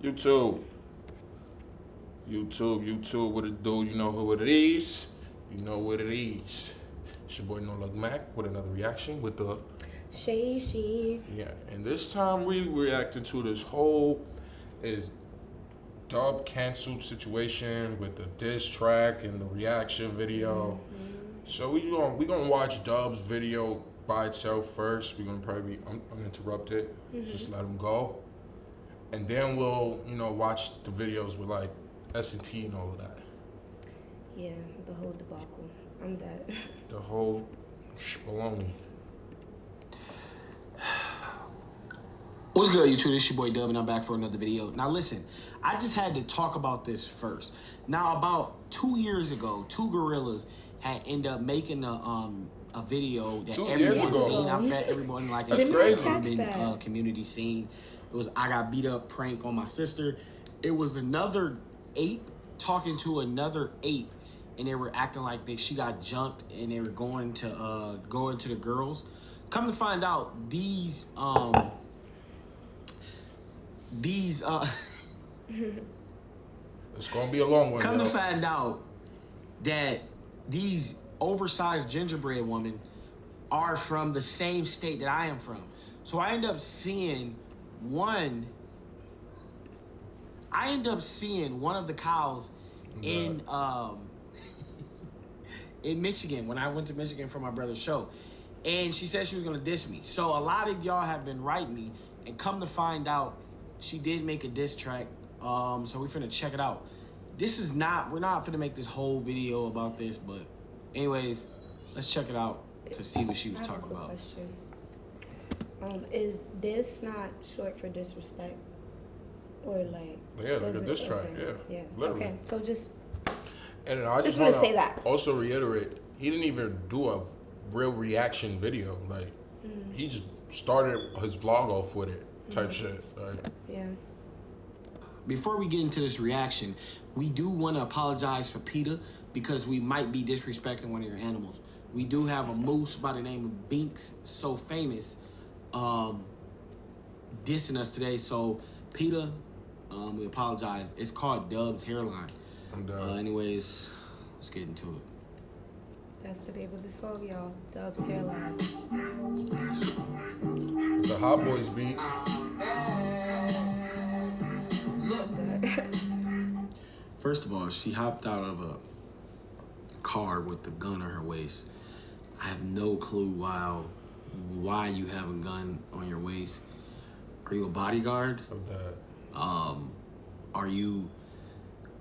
YouTube, what it do? You know who it is. You know what it is. It's your boy noluckmack with another reaction with the She. Yeah, and this time we reacting to this whole dub canceled situation with the diss track and the reaction video. So we gonna watch Dub's video by itself first. We're gonna probably be uninterrupted. Just let him go. And then we'll, watch the videos with like S&T and all of that. Yeah, the whole debacle. I'm dead. The whole baloney. What's good, YouTube? It's your boy Dub, and I'm back for another video. Now listen, I just had to talk about this first. Now, about 2 years ago, two gorillas had ended up making a video that everyone seen. I bet everyone like that's crazy. Been community seen. It was I got beat up prank on my sister. It was another ape talking to another ape, and they were acting like she got jumped, and they were going to the girls. Come to find out, these it's gonna be a long one. Come to find out that these oversized gingerbread women are from the same state that I am from. So I end up seeing one of the cows in Michigan when I went to Michigan for my brother's show. And she said she was gonna diss me. So a lot of y'all have been writing me, and come to find out, she did make a diss track. So we're finna check it out. We're not finna make this whole video about this, but anyways, let's check it out to see what she was talking about. Question. Is diss not short for disrespect? Or like... Yeah, like a diss track, yeah. Literally. Okay, so just... And I just want to say that. Also reiterate, he didn't even do a real reaction video. Like, he just started his vlog off with it type shit. Like, yeah. Before we get into this reaction, we do want to apologize for PETA because we might be disrespecting one of your animals. We do have a moose by the name of Binks, so famous, dissing us today. So PETA, we apologize. It's called Dub's Hairline. I'm done. Anyways, let's get into it. That's the name of the song, y'all. Dub's Hairline. The Hot Boys beat. First of all, she hopped out of a car with the gun on her waist. I have no clue why you have a gun on your waist. Are you a bodyguard? I'm dead. Are you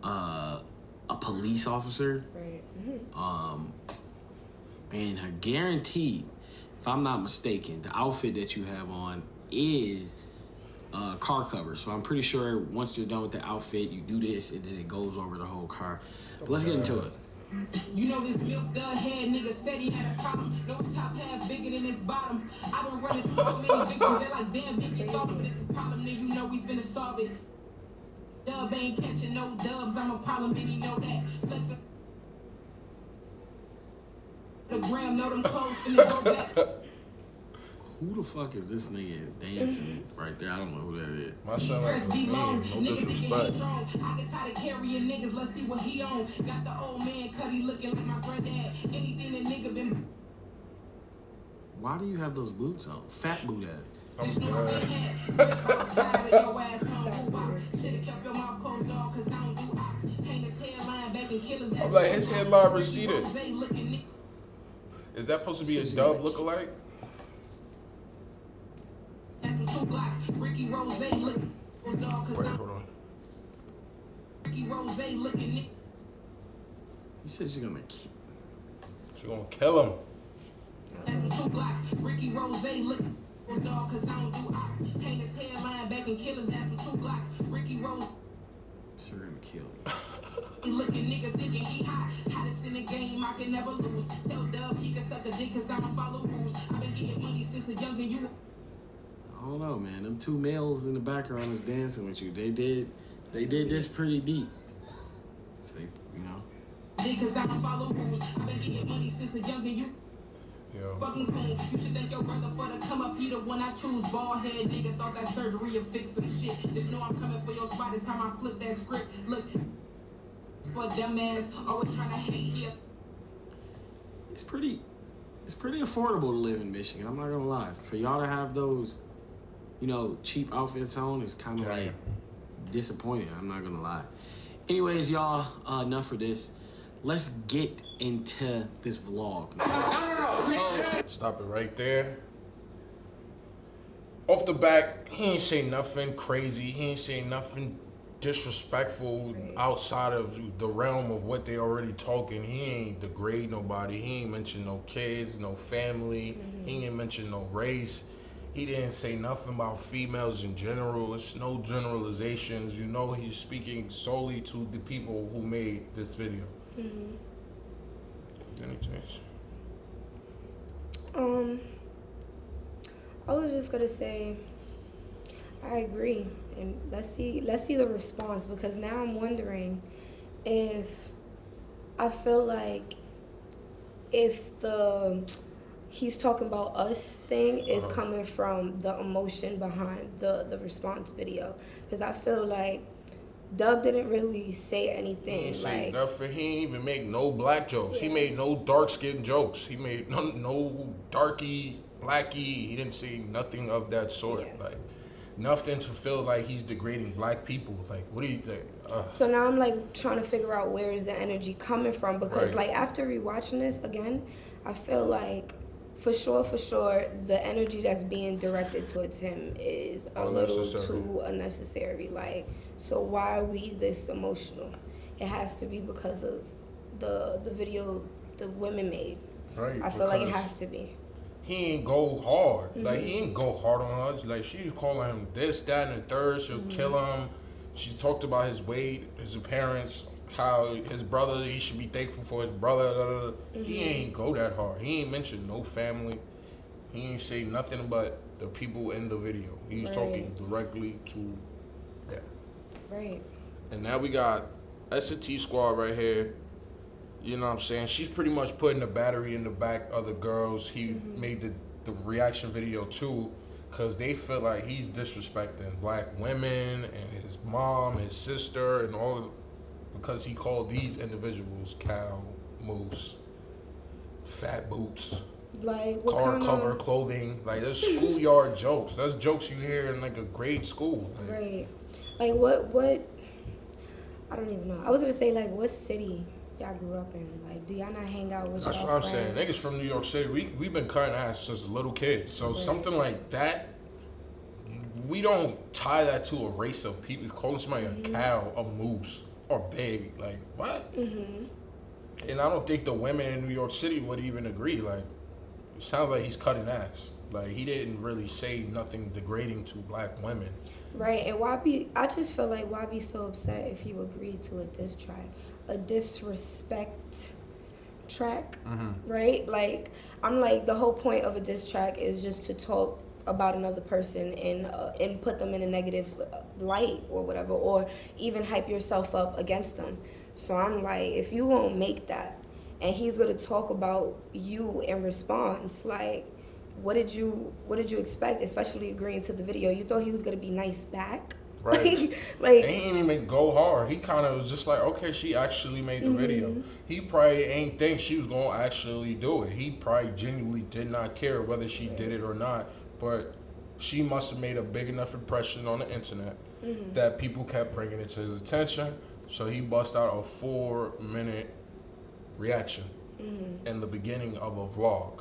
a police officer? Right. And her guaranteed, if I'm not mistaken, the outfit that you have on is car cover. So I'm pretty sure once you're done with the outfit, you do this and then it goes over the whole car. But let's get into it. You know this milk dud head nigga said he had a problem. No, his top half bigger than his bottom. I've been running through so many victims, they're like, damn, Vicky solved it. This is a problem, then you know we finna solve it. Dub ain't catching no dubs, I'm a problem, and he know that. Flex the gram, know them clothes finna go back. Who the fuck is this nigga dancing right there? I don't know who that is. My son like me, no disrespect. I get tired of carrying niggas, let's see what he on. Got the old man cutty looking like my granddad. Anything that nigga been... Why do you have those boots on? Fat boot ass. I'm dead. I'm like, his headline receded. Is that supposed to be a Dub lookalike? Ricky Rose looking. Wait, hold on. Ricky Rose looking. You said she's gonna kill. She's gonna kill him. That's a 2 blocks. Ricky Rose looking. Dog, cause I don't do ops. Paint his hairline back and killers. That's for 2 blocks. Ricky Rose. She's gonna kill. Looking nigga thinking he hot. Hottest in the game, I can never lose. Tell Dub he can suck a dick cause I don't follow rules. I've been getting money since a youngin'. You. Hold on, man. Them two males in the background is dancing with you. They did this pretty deep. So, you know. Cause I don't follow rules. I've been getting money since a youngin'. You. Yo. Fucking pain. You should thank your brother for the come up. He the one I choose. Bald head nigga thought that surgery would fix some shit. Just know I'm coming for your spot. It's time I flip that script. Look, for them ass always trying to hate here. It's pretty affordable to live in Michigan. I'm not gonna lie. For y'all to have those, you know, cheap outfits on is kind of like disappointing. I'm not gonna lie. Anyways, y'all, enough for this. Let's get into this vlog. Stop it right there. Off the back, he ain't say nothing crazy. He ain't say nothing disrespectful outside of the realm of what they already talking. He ain't degrade nobody. He ain't mention no kids, no family. He ain't mention no race. He didn't say nothing about females in general. It's no generalizations. You know he's speaking solely to the people who made this video. Anyways. I was just gonna say, I agree, and let's see the response, because now I'm wondering if I feel like if the he's talking about us thing is coming from the emotion behind the response video, because I feel like Dub didn't really say anything. He ain't say like nothing. He ain't even make no black jokes. He made no dark skin jokes. He made no darky, blacky. He didn't say nothing of that sort. Yeah. Like nothing to feel like he's degrading black people. Like what do you think? So now I'm like trying to figure out where is the energy coming from, because Right. like after rewatching this again, I feel like for sure, the energy that's being directed towards him is a little too unnecessary. Like, so why are we this emotional? It has to be because of the video the women made. Right. I feel like it has to be. He ain't go hard. Like he ain't go hard on her. Like she was calling him this, that, and the third. She'll kill him. She talked about his weight, his appearance, how his brother, he should be thankful for his brother. He ain't go that hard. He ain't mention no family. He ain't say nothing but the people in the video. He was talking directly to them. Right. And now we got S&T squad right here. You know what I'm saying? She's pretty much putting the battery in the back of the girls he made the reaction video to, because they feel like he's disrespecting black women and his mom, his sister, and all of, because he called these individuals cow, moose, fat boots, Like what car kind cover of, clothing. Like that's schoolyard jokes. That's jokes you hear in like a grade school. Like, right. Like what I don't even know. I was gonna say like what city y'all grew up in. Like do y'all not hang out with that's y'all what I'm friends? saying. Niggas from New York City, we've been cutting ass since little kids. So something like that, we don't tie that to a race of people. Calling somebody a cow, a moose, or baby. Like what? And I don't think the women in New York City would even agree. Like it sounds like he's cutting ass. Like he didn't really say nothing degrading to black women. Right, and I just feel like why be so upset if you agree to a diss track, a disrespect track, right? Like, I'm like, the whole point of a diss track is just to talk about another person and put them in a negative light or whatever, or even hype yourself up against them. So I'm like, if you gonna make that and he's gonna talk about you in response, like, what did you expect, especially agreeing to the video? You thought he was gonna be nice back? Right. like And he didn't even go hard. He kind of was just like, okay, she actually made the video. He probably ain't think she was gonna actually do it. He probably genuinely did not care whether she did it or not. But she must have made a big enough impression on the internet that people kept bringing it to his attention. So he bust out a 4-minute reaction in the beginning of a vlog.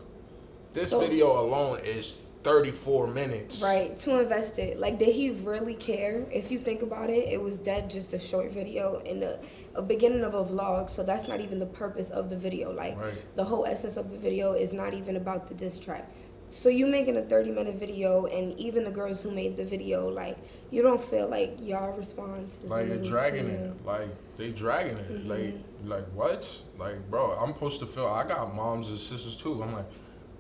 This video alone is 34 minutes. Right, to invest it. Like, did he really care? If you think about it, it was dead just a short video in a beginning of a vlog, so that's not even the purpose of the video. Like, the whole essence of the video is not even about the diss track. So you making a 30-minute video, and even the girls who made the video, like, you don't feel like y'all response is like you're dragging it. Like they dragging it. Like what? Like bro, I'm supposed to feel. I got moms and sisters too. I'm like,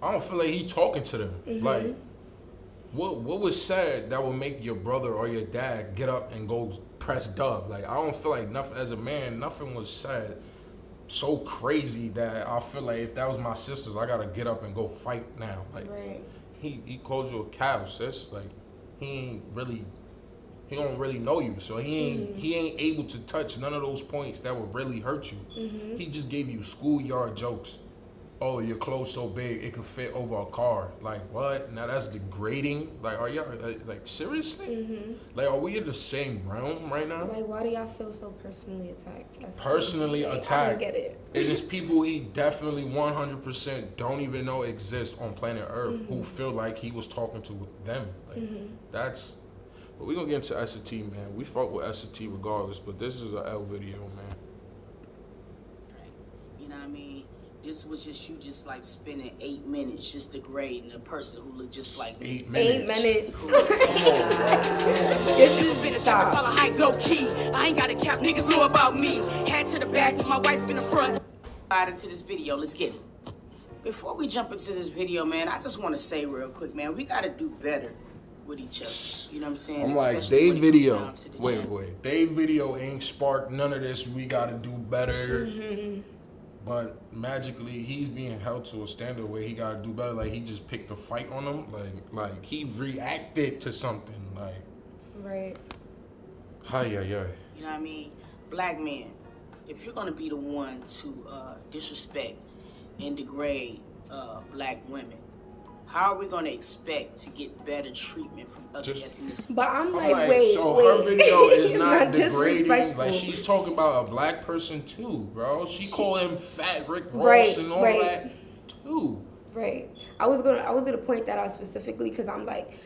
I don't feel like he talking to them. Like, what was said that would make your brother or your dad get up and go press dub? Like, I don't feel like nothing as a man. Nothing was said so crazy that I feel like if that was my sisters, I gotta get up and go fight now. Like, Right. he called you a cow, sis. Like, he don't really know you, so he ain't able to touch none of those points that would really hurt you. He just gave you schoolyard jokes. Oh, your clothes so big it could fit over a car. Like, what? Now that's degrading. Like, are y'all like seriously? Like, are we in the same realm right now? Like, why do y'all feel so personally attacked? That's Personally crazy. attacked. I don't get it. And it's people he definitely 100% don't even know exist on planet Earth who feel like he was talking to them. Like, that's. But we gonna get into S&T, man. We fuck with S&T regardless, but this is a L video, man. You know what I mean? This was just like spending 8 minutes just degrading a person who looked just like me. 8 minutes. 8 minutes. Stop. Low key. I ain't got a cap, niggas know about me. Hat to the back with my wife in the front. Right into this video, let's get it. Before we jump into this video, man, I just want to say real quick, man, we gotta do better with each other. You know what I'm saying? I'm like, Especially they when it comes video. down to the Wait. They video ain't sparked none of this. We gotta do better. But magically, he's being held to a standard where he gotta do better. Like, he just picked a fight on him. Like he reacted to something. Like, Right. hi. You know what I mean? Black men, if you're gonna be the one to disrespect and degrade black women, how are we gonna expect to get better treatment from other ethnicities? But I'm I'm like, like, wait. so her video is It's not degrading. disrespectful. Like, she's talking about a black person too, bro. She called him Fat Rick Ross Right, and all right. that too. Right. I was gonna point that out specifically because I'm like,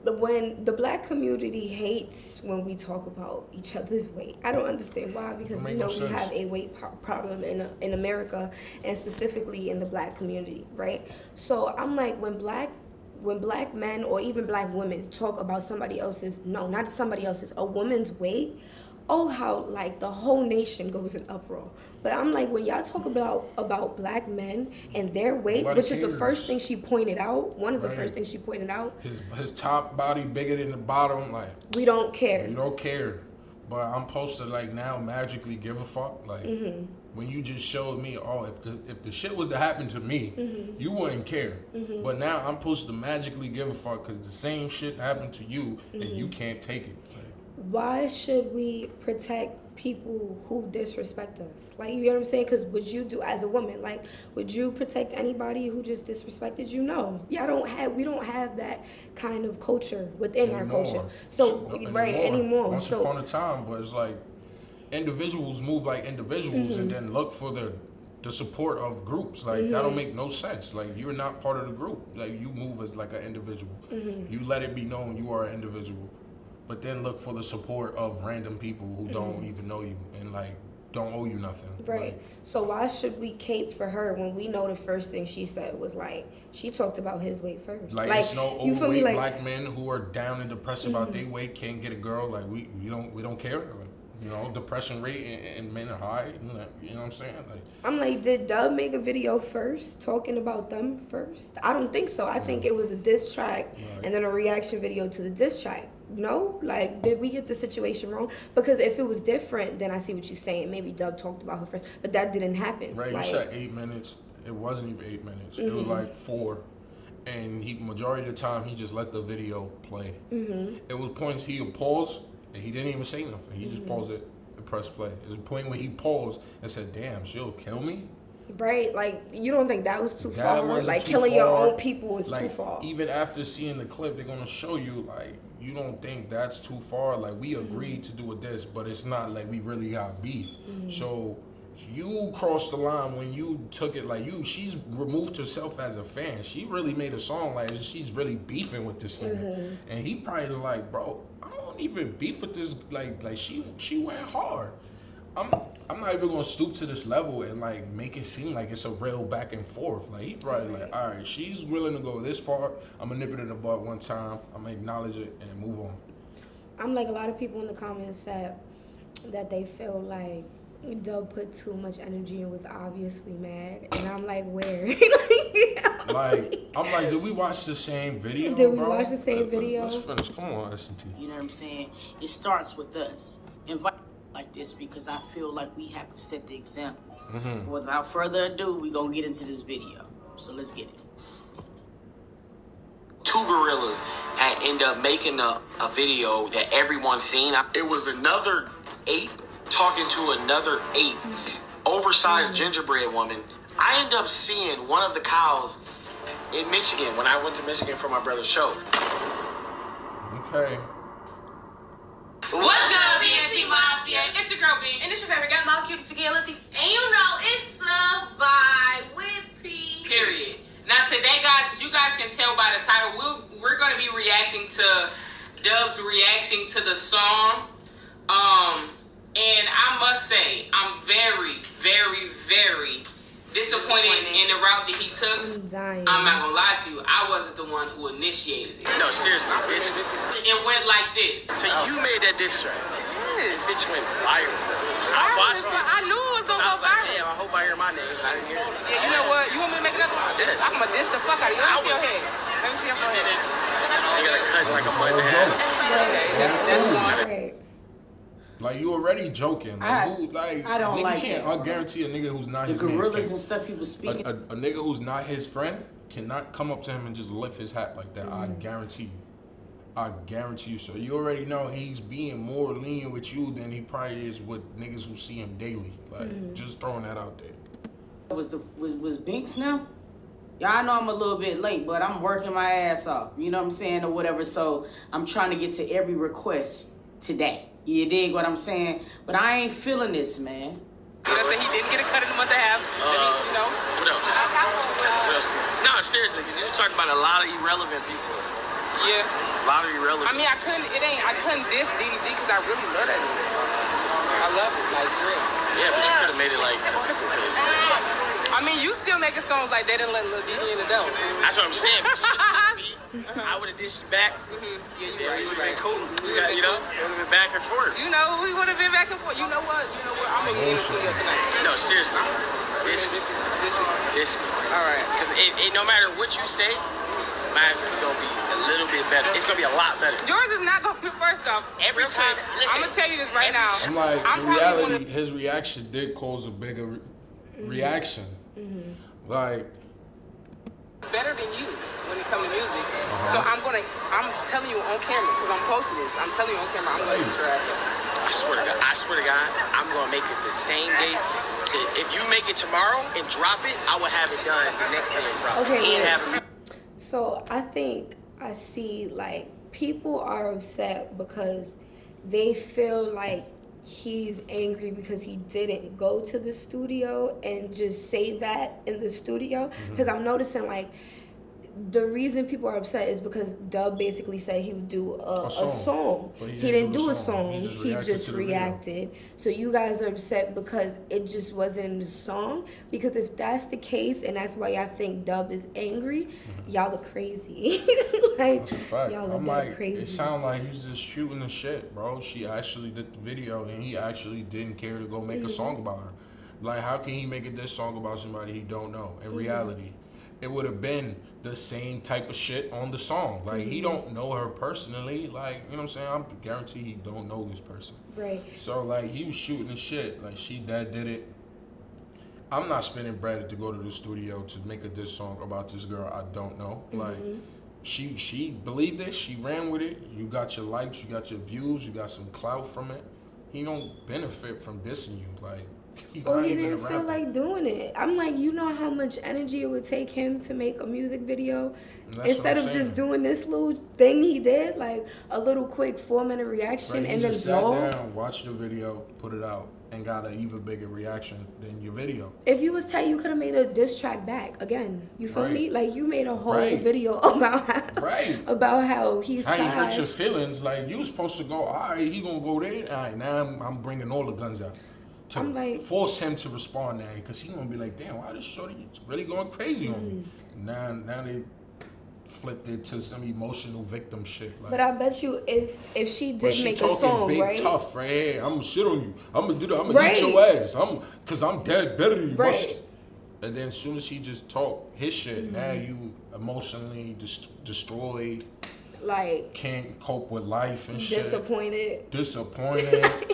when the black community hates when we talk about each other's weight. I don't understand why, because we know we have a weight problem in America, and specifically in the black community, right? So I'm like, when black men or even black women talk about a woman's weight, oh, how like the whole nation goes in uproar. But I'm like, when y'all talk about black men and their weight, Nobody which is the cares. first thing she pointed out, one of the Right. first things she pointed out, His top body bigger than the bottom. Like, we don't care. you don't care. But I'm supposed to like now magically give a fuck. Like, when you just showed me, oh, if the shit was to happen to me, you wouldn't care. But now I'm supposed to magically give a fuck because the same shit happened to you and you can't take it. Like, Why should we protect people who disrespect us? Like, you know what I'm saying? Because would you do, as a woman, like, would you protect anybody who just disrespected you? No. We don't have that kind of culture within our culture. So, anymore. Once upon a time, but it's like individuals move like individuals and then look for the support of groups. Like, that don't make no sense. Like, you're not part of the group. Like, you move as like an individual. You let it be known you are an individual. But then look for the support of random people who don't even know you and like don't owe you nothing. Right. Like, So why should we cape for her when we know the first thing she said was like, she talked about his weight first. like it's no you feel me? overweight Like, black men who are down and depressed about their weight can't get a girl. Like, we don't care. Like, you know, depression rate in men are high. You know what I'm saying? Like, I'm like, did Dub make a video first talking about them first? I don't think so. I think it was a diss track and then a reaction video to the diss track. No? Like, did we get the situation wrong? Because if it was different, then I see what you're saying. Maybe Dub talked about her first, but that didn't happen. right, Like, you said 8 minutes. It wasn't even 8 minutes. It was like 4. And majority of the time, he just let the video play. It was points he would pause, and he didn't even say nothing. He just paused it and pressed play. There's a point where he paused and said, damn, she'll kill me? right? Like, you don't think that was too That far? wasn't Like, too killing your far. own people is Like, too far. even after seeing the clip, they're going to show you, like, you don't think that's too far? Like, we agreed to do this, but it's not like we really got beef. So you crossed the line when you took it like she's removed herself as a fan. She really made a song like she's really beefing with this nigga. And he probably is like, bro, I don't even beef with this. Like she went hard. I'm not even gonna stoop to this level and like make it seem like it's a real back and forth. Like, he probably like, all right, she's willing to go this far. I'm gonna nip it in the butt one time. I'm gonna acknowledge it and move on. I'm like, a lot of people in the comments said that they feel like Dub put too much energy and was obviously mad. And I'm like, where? Like, I'm like, did we watch the same video? Did we bro? watch the same video? Let's finish. Come on, S&T. You know what I'm saying? It starts with us. Invite like this because I feel like we have to set the example. But without further ado, we're going to get into this video. So let's get it. Two gorillas had ended up making a video that everyone's seen. It was another ape talking to another ape. Oversized gingerbread woman. I ended up seeing one of the cows in Michigan when I went to Michigan for my brother's show. Okay. What's up, BNT Mafia? It's your girl B, and it's your favorite guy, Mom Cutie Tequila Tea. And you know it's a vibe with P. Period. Now today, guys, as you guys can tell by the title, we're going to be reacting to Dub's reaction to the song. And I must say, I'm very, very, very disappointed in the route that he took. I'm dying. I'm not gonna lie to you, I wasn't the one who initiated it. No, seriously, It went like this. So you made that diss track. Yes. Bitch went viral. I watched it. I knew it was gonna I go was like, viral. damn, I hope I hear my name. I didn't hear it. Yeah, you know what? You want me to make another one? Yes. I'm gonna diss the fuck out of you. Let me see your head. Let me see your forehead. You gotta cut like a month and a half. That's one. Right. Like, you already joking. Like, I don't nigga like can't, it. I guarantee a nigga who's not The his man's gorillas can't- and stuff he was speaking. a nigga who's not his friend cannot come up to him and just lift his hat like that. I guarantee you. I guarantee you. So you already know he's being more lenient with you than he probably is with niggas who see him daily. Like, just throwing that out there. Was Binks now? Yeah, I know I'm a little bit late, but I'm working my ass off. You know what I'm saying, or whatever. So I'm trying to get to every request today. You dig what I'm saying? But I ain't feeling this, man. You know, so he didn't get a cut in the month and a half. You know. What else? What else? No, seriously, because you was talking about a lot of irrelevant people. Yeah. A lot of irrelevant. I mean, I couldn't diss DDG because I really love that nigga. I love it, like, for real. Yeah, but you could have made it like some people could have. I mean, you still making songs like that and let Lil Diddy in the dough. That's what I'm saying. But you should have dissed me. I would have dissed you back. Yeah, you Yeah, right. we You would have right. been cool. We got, you know, it would have been back and forth. You know, we would have been back and forth. You know what? I'm gonna get in the studio tonight. No, seriously. Diss me. Diss me. All right. Because no matter what you say, mine's just going to be a little bit better. It's going to be a lot better. Yours is not gonna be first off. Every real time- quick, listen, I'm gonna tell you this right now. I'm like, I'm in probably reality, his reaction did cause a bigger reaction. Like, better than you when it comes to music. So I'm telling you on camera, because I'm posting this. I'm telling you on camera, I'm gonna get your ass up. I swear to God, I'm going to make it the same day. If you make it tomorrow and drop it, I will have it done the next day and drop it. Okay, And yeah. have it. So I think I see, like, people are upset because they feel like he's angry because he didn't go to the studio and just say that in the studio. Because I'm noticing, like, the reason people are upset is because Dub basically said he would do a song. But He didn't do a song. He just He just reacted to the video. reacted. So you guys are upset because it just wasn't in the song. Because if that's the case, and that's why y'all think Dub is angry, y'all look crazy. Like, that's a fact. y'all look I'm that like, crazy. it sounded like he's just shooting the shit, bro. She actually did the video, and he actually didn't care to go make a song about her. Like, how can he make a diss song about somebody he don't know? In reality, it would have been the same type of shit on the song. Like, he don't know her personally. Like, you know what I'm saying? I'm guarantee he don't know this person. Right. So, like, he was shooting the shit. Like, she did it. I'm not spending bread to go to the studio to make a diss song about this girl I don't know. Like, she believed it. She ran with it. You got your likes. You got your views. You got some clout from it. He don't benefit from dissing you. Like, he's Or not he even a didn't feel rapper. like doing it. I'm like, you know how much energy it would take him to make a music video? That's Instead what of I'm just saying. doing this little thing he did, like a little quick 4-minute reaction Right, he and then just sat blow. down, watched the video, put it out, and got an even bigger reaction than your video. If you was tight, you could have made a diss track back again. You feel Right. me? Like, you made a whole Right. video about Right. about how he's How you hurt your trash. feelings? Like, you was supposed to go, all right, he gonna go there. All right, now I'm bringing all the guns out to I'm like- force him to respond now, because he gonna be like, damn, why this shorty really going crazy on me? Now they flipped it to some emotional victim shit. Like, But I bet you if she but did she make a talking song, big right? tough right here. I'm gonna shit on you. I'm gonna do that. I'm gonna Right. eat your ass. Cause I'm dead better than you. Right. Must. And then as soon as he just talk his shit, now you emotionally destroyed. like can't cope with life and shit. Disappointed.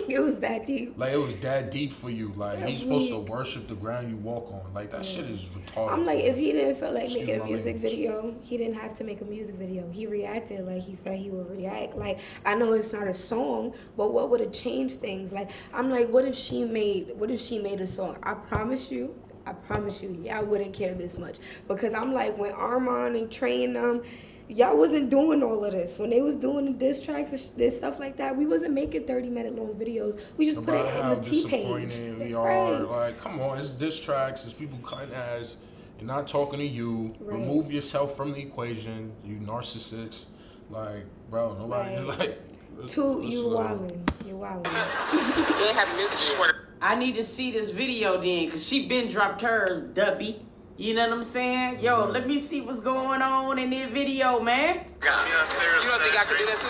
It was that deep. Like, it was that deep for you. Like, he's supposed to worship the ground you walk on. Like, that shit is retarded. I'm like, if he didn't feel like making a music video, he didn't have to make a music video. He reacted like he said he would react. Like, I know it's not a song, but what would have changed things? Like, I'm like, what if she made a song? I promise you, y'all wouldn't care this much. Because I'm like, when Armand and Trey and them, y'all wasn't doing all of this. When they was doing the diss tracks and stuff like that, we wasn't making 30-minute long videos. We just put it in the T-page. We are. Like, come on, it's diss tracks. It's people cutting ass. You're not talking to you. Right. Remove yourself from the equation, you narcissist. Like, bro, nobody, like... You wildin'. I need to see this video then, because she been dropped hers, Dubby. You know what I'm saying? Yo, let me see what's going on in this video, man. You don't think I could do that too?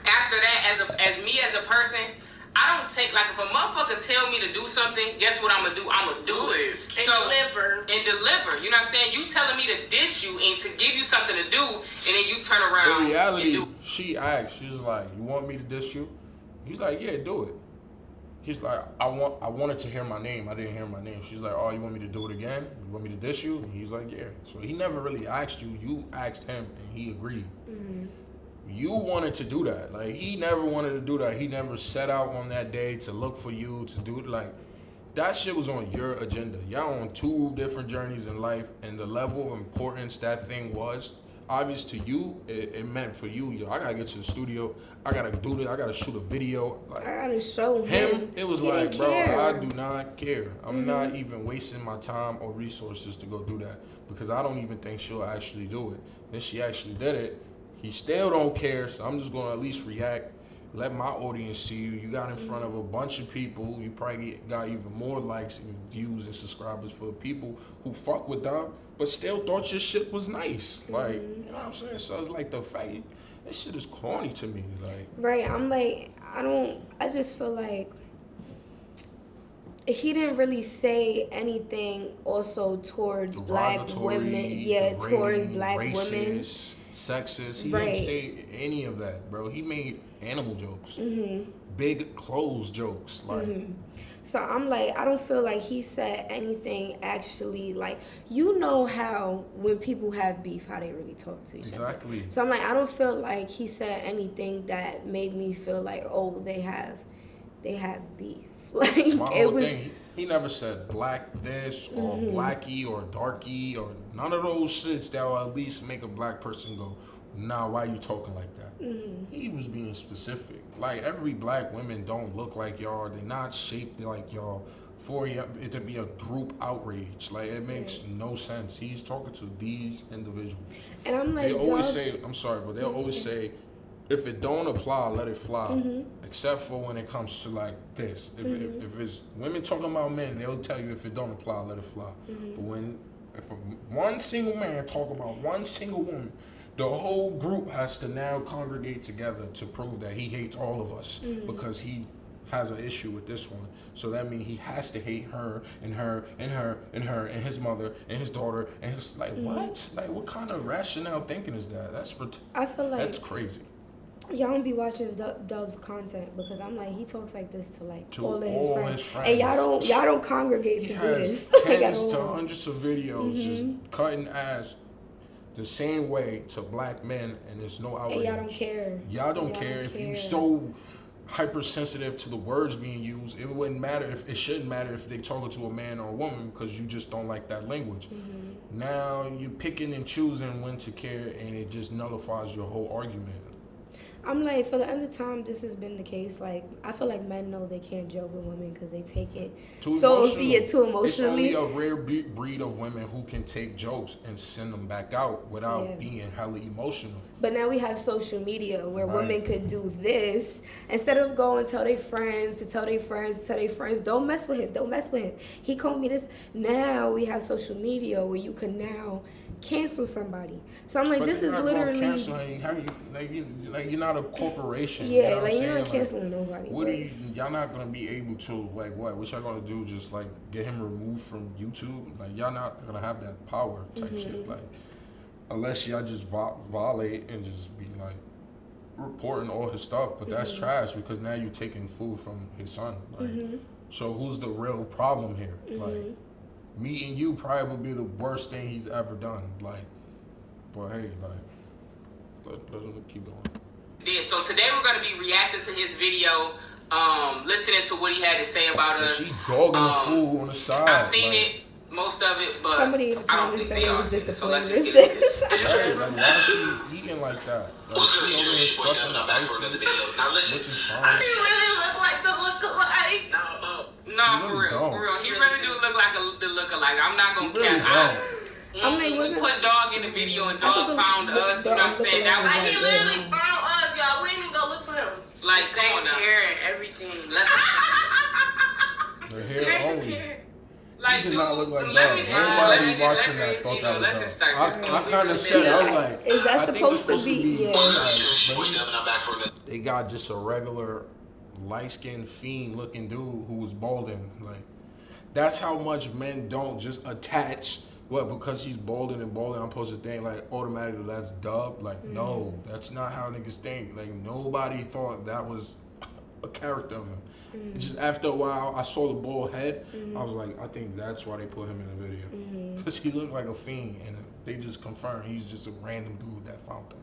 After that, as a person, I don't take, like, if a motherfucker tell me to do something, guess what I'm gonna do? I'm gonna do it. And deliver. You know what I'm saying? You telling me to dish you and to give you something to do, and then you turn around. In reality, she asked, she was like, you want me to dish you? He's like, yeah, do it. He's like, I wanted to hear my name. I didn't hear my name. She's like, oh, you want me to do it again? You want me to dish you? And he's like, yeah. So he never really asked you. You asked him, and he agreed. Mm-hmm. You wanted to do that. Like, he never wanted to do that. He never set out on that day to look for you, to do it. Like, that shit was on your agenda. Y'all on two different journeys in life, and the level of importance that thing was obvious to you. It meant for you. Yo, I gotta get to the studio. I gotta do this. I gotta shoot a video. Like, I gotta show him. It was like, bro, I do not care. I'm not even wasting my time or resources to go do that, because I don't even think she'll actually do it. Then she actually did it. He still don't care, so I'm just gonna at least react. Let my audience see you. You got in front of a bunch of people. You probably got even more likes and views and subscribers for people who fuck with that, but still thought your shit was nice. Like, you know what I'm saying? So it's like the fact, that shit is corny to me. Like, right, I'm like, I just feel like he didn't really say anything also towards black women. Yeah, towards black racist, women. Sexist. He didn't say any of that, bro. He made animal jokes. Big clothes jokes. Like, so I'm like, I don't feel like he said anything actually, like, you know how when people have beef, how they really talk to each other. Exactly. So I'm like, I don't feel like he said anything that made me feel like, oh, they have beef. Like, it was. Thing, he never said black this or blackie or darkie or none of those shits that will at least make a black person go, nah, why you talking like that? He was being specific. Like, every black women don't look like y'all. They're not shaped like y'all. For it to be a group outrage, like, it makes no sense. He's talking to these individuals. And I'm like, they always say, I'm sorry, but they'll always say, if it don't apply, let it fly. Except for when it comes to like this. If it's women talking about men, they'll tell you if it don't apply, let it fly. But if one single man talk about one single woman, the whole group has to now congregate together to prove that he hates all of us because he has an issue with this one. So that means he has to hate her and her and her and her and his mother and his daughter and his, like, what? Like, what kind of rationale thinking is that? I feel like that's crazy. Y'all don't be watching Dub's content, because I'm like, he talks like this to all of his friends. And y'all don't congregate to do this. He has tens to hundreds of videos just cutting ass the same way to black men, and there's no outrage. And y'all don't care. Y'all don't care. If you so hypersensitive to the words being used, it wouldn't matter if, it shouldn't matter if they talking to a man or a woman, because you just don't like that language. Now you're picking and choosing when to care, and it just nullifies your whole argument. I'm like, for the end of time, this has been the case. Like, I feel like men know they can't joke with women because they take it too emotionally. It's only a rare breed of women who can take jokes and send them back out without being hella emotional. But now we have social media where women could do this instead of going tell their friends, don't mess with him, don't mess with him. He called me this. Now we have social media where you can now cancel somebody. So I'm like, this is literally canceling. Like, you're not a corporation. Yeah, you know like, you're not canceling nobody. What are y'all not gonna be able to, like, what y'all gonna do? Just like, get him removed from YouTube? Like, y'all not gonna have that power type shit. Like, unless y'all just violate and just be like reporting all his stuff. But that's trash because now you're taking food from his son. Like, so who's the real problem here? Like, meeting you probably would be the worst thing he's ever done. Like, but hey, like, let him keep going. Yeah, so today we're going to be reacting to his video, listening to what he had to say about us. She dogging the fool on the side. I've seen it, most of it, but Somebody in the I don't comments think said they it all was seen it. So let's disappointing. just get into this. Right, like, why is she eating like that? Like, she over there sucking the ice, Now listen, which is fine. He really look like the look-alike. No, for real. He really do look like the look-alike. I'm not gonna cap. I'm like, we wasn't put Dog in the video and Dog found us. You know what I'm saying? That was He literally found us, y'all. We didn't even go look for him. like Same come on now. hair and everything. Let's The hair only. like He did not look like let me that. just- let me Nobody just- watching let's that just, thought you that know, was let's just start this I kind of said it. I was like, Is that I think supposed it's to be? like, Yeah. but they got just a regular light-skinned fiend-looking dude who was balding. Like, that's how much men don't just attach. What, because he's balding and balding, I'm supposed to think like automatically that's dub? Like, no, that's not how niggas think. Like, nobody thought that was a character of him. Just after a while, I saw the bald head. I was like, I think that's why they put him in the video. Because he looked like a fiend, and they just confirmed he's just a random dude that found them.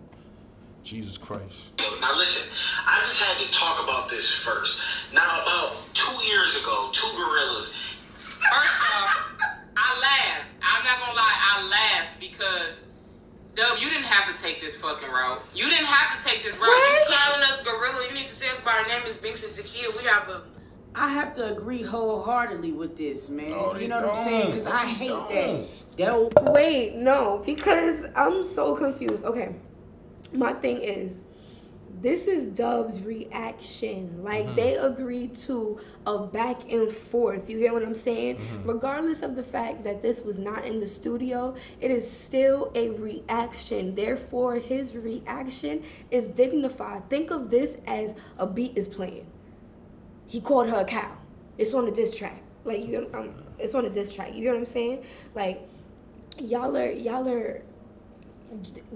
Jesus Christ. Now listen, I just had to talk about this first. Now about 2 years ago, two gorillas. First off, I laughed. I'm not gonna lie, I laughed because Dub, you didn't have to take this fucking route. You didn't have to take this route. You calling us gorilla? You need to say us by our name is Binks and Takia. We have a. I have to agree wholeheartedly with this, man. No, you know what I'm saying? Because I hate that. Wait, no, because I'm so confused. Okay, my thing is, this is Dub's reaction. Like, they agreed to a back and forth. You get what I'm saying? Regardless of the fact that this was not in the studio, it is still a reaction. Therefore, his reaction is dignified. Think of this as a beat is playing. He called her a cow. It's on a diss track. Like, it's on a diss track. You get what I'm saying? Like, y'all are.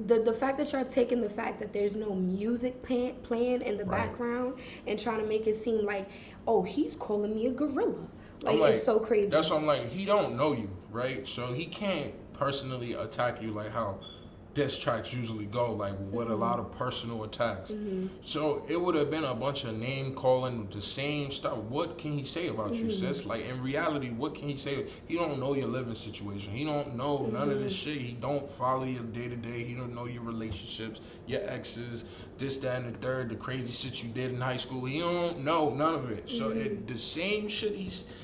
The fact that y'all taking the fact that there's no music playing in the background and trying to make it seem like, oh, he's calling me a gorilla. Like, it's so crazy. That's what I'm like, he don't know you, right? So he can't personally attack you like how diss tracks usually go, like with a lot of personal attacks. So it would have been a bunch of name calling, the same stuff. What can he say about you, sis? Like, in reality, what can he say? He don't know your living situation. He don't know none of this shit. He don't follow your day-to-day. He don't know your relationships, your exes, this, that, and the third, the crazy shit you did in high school. He don't know none of it. So the same shit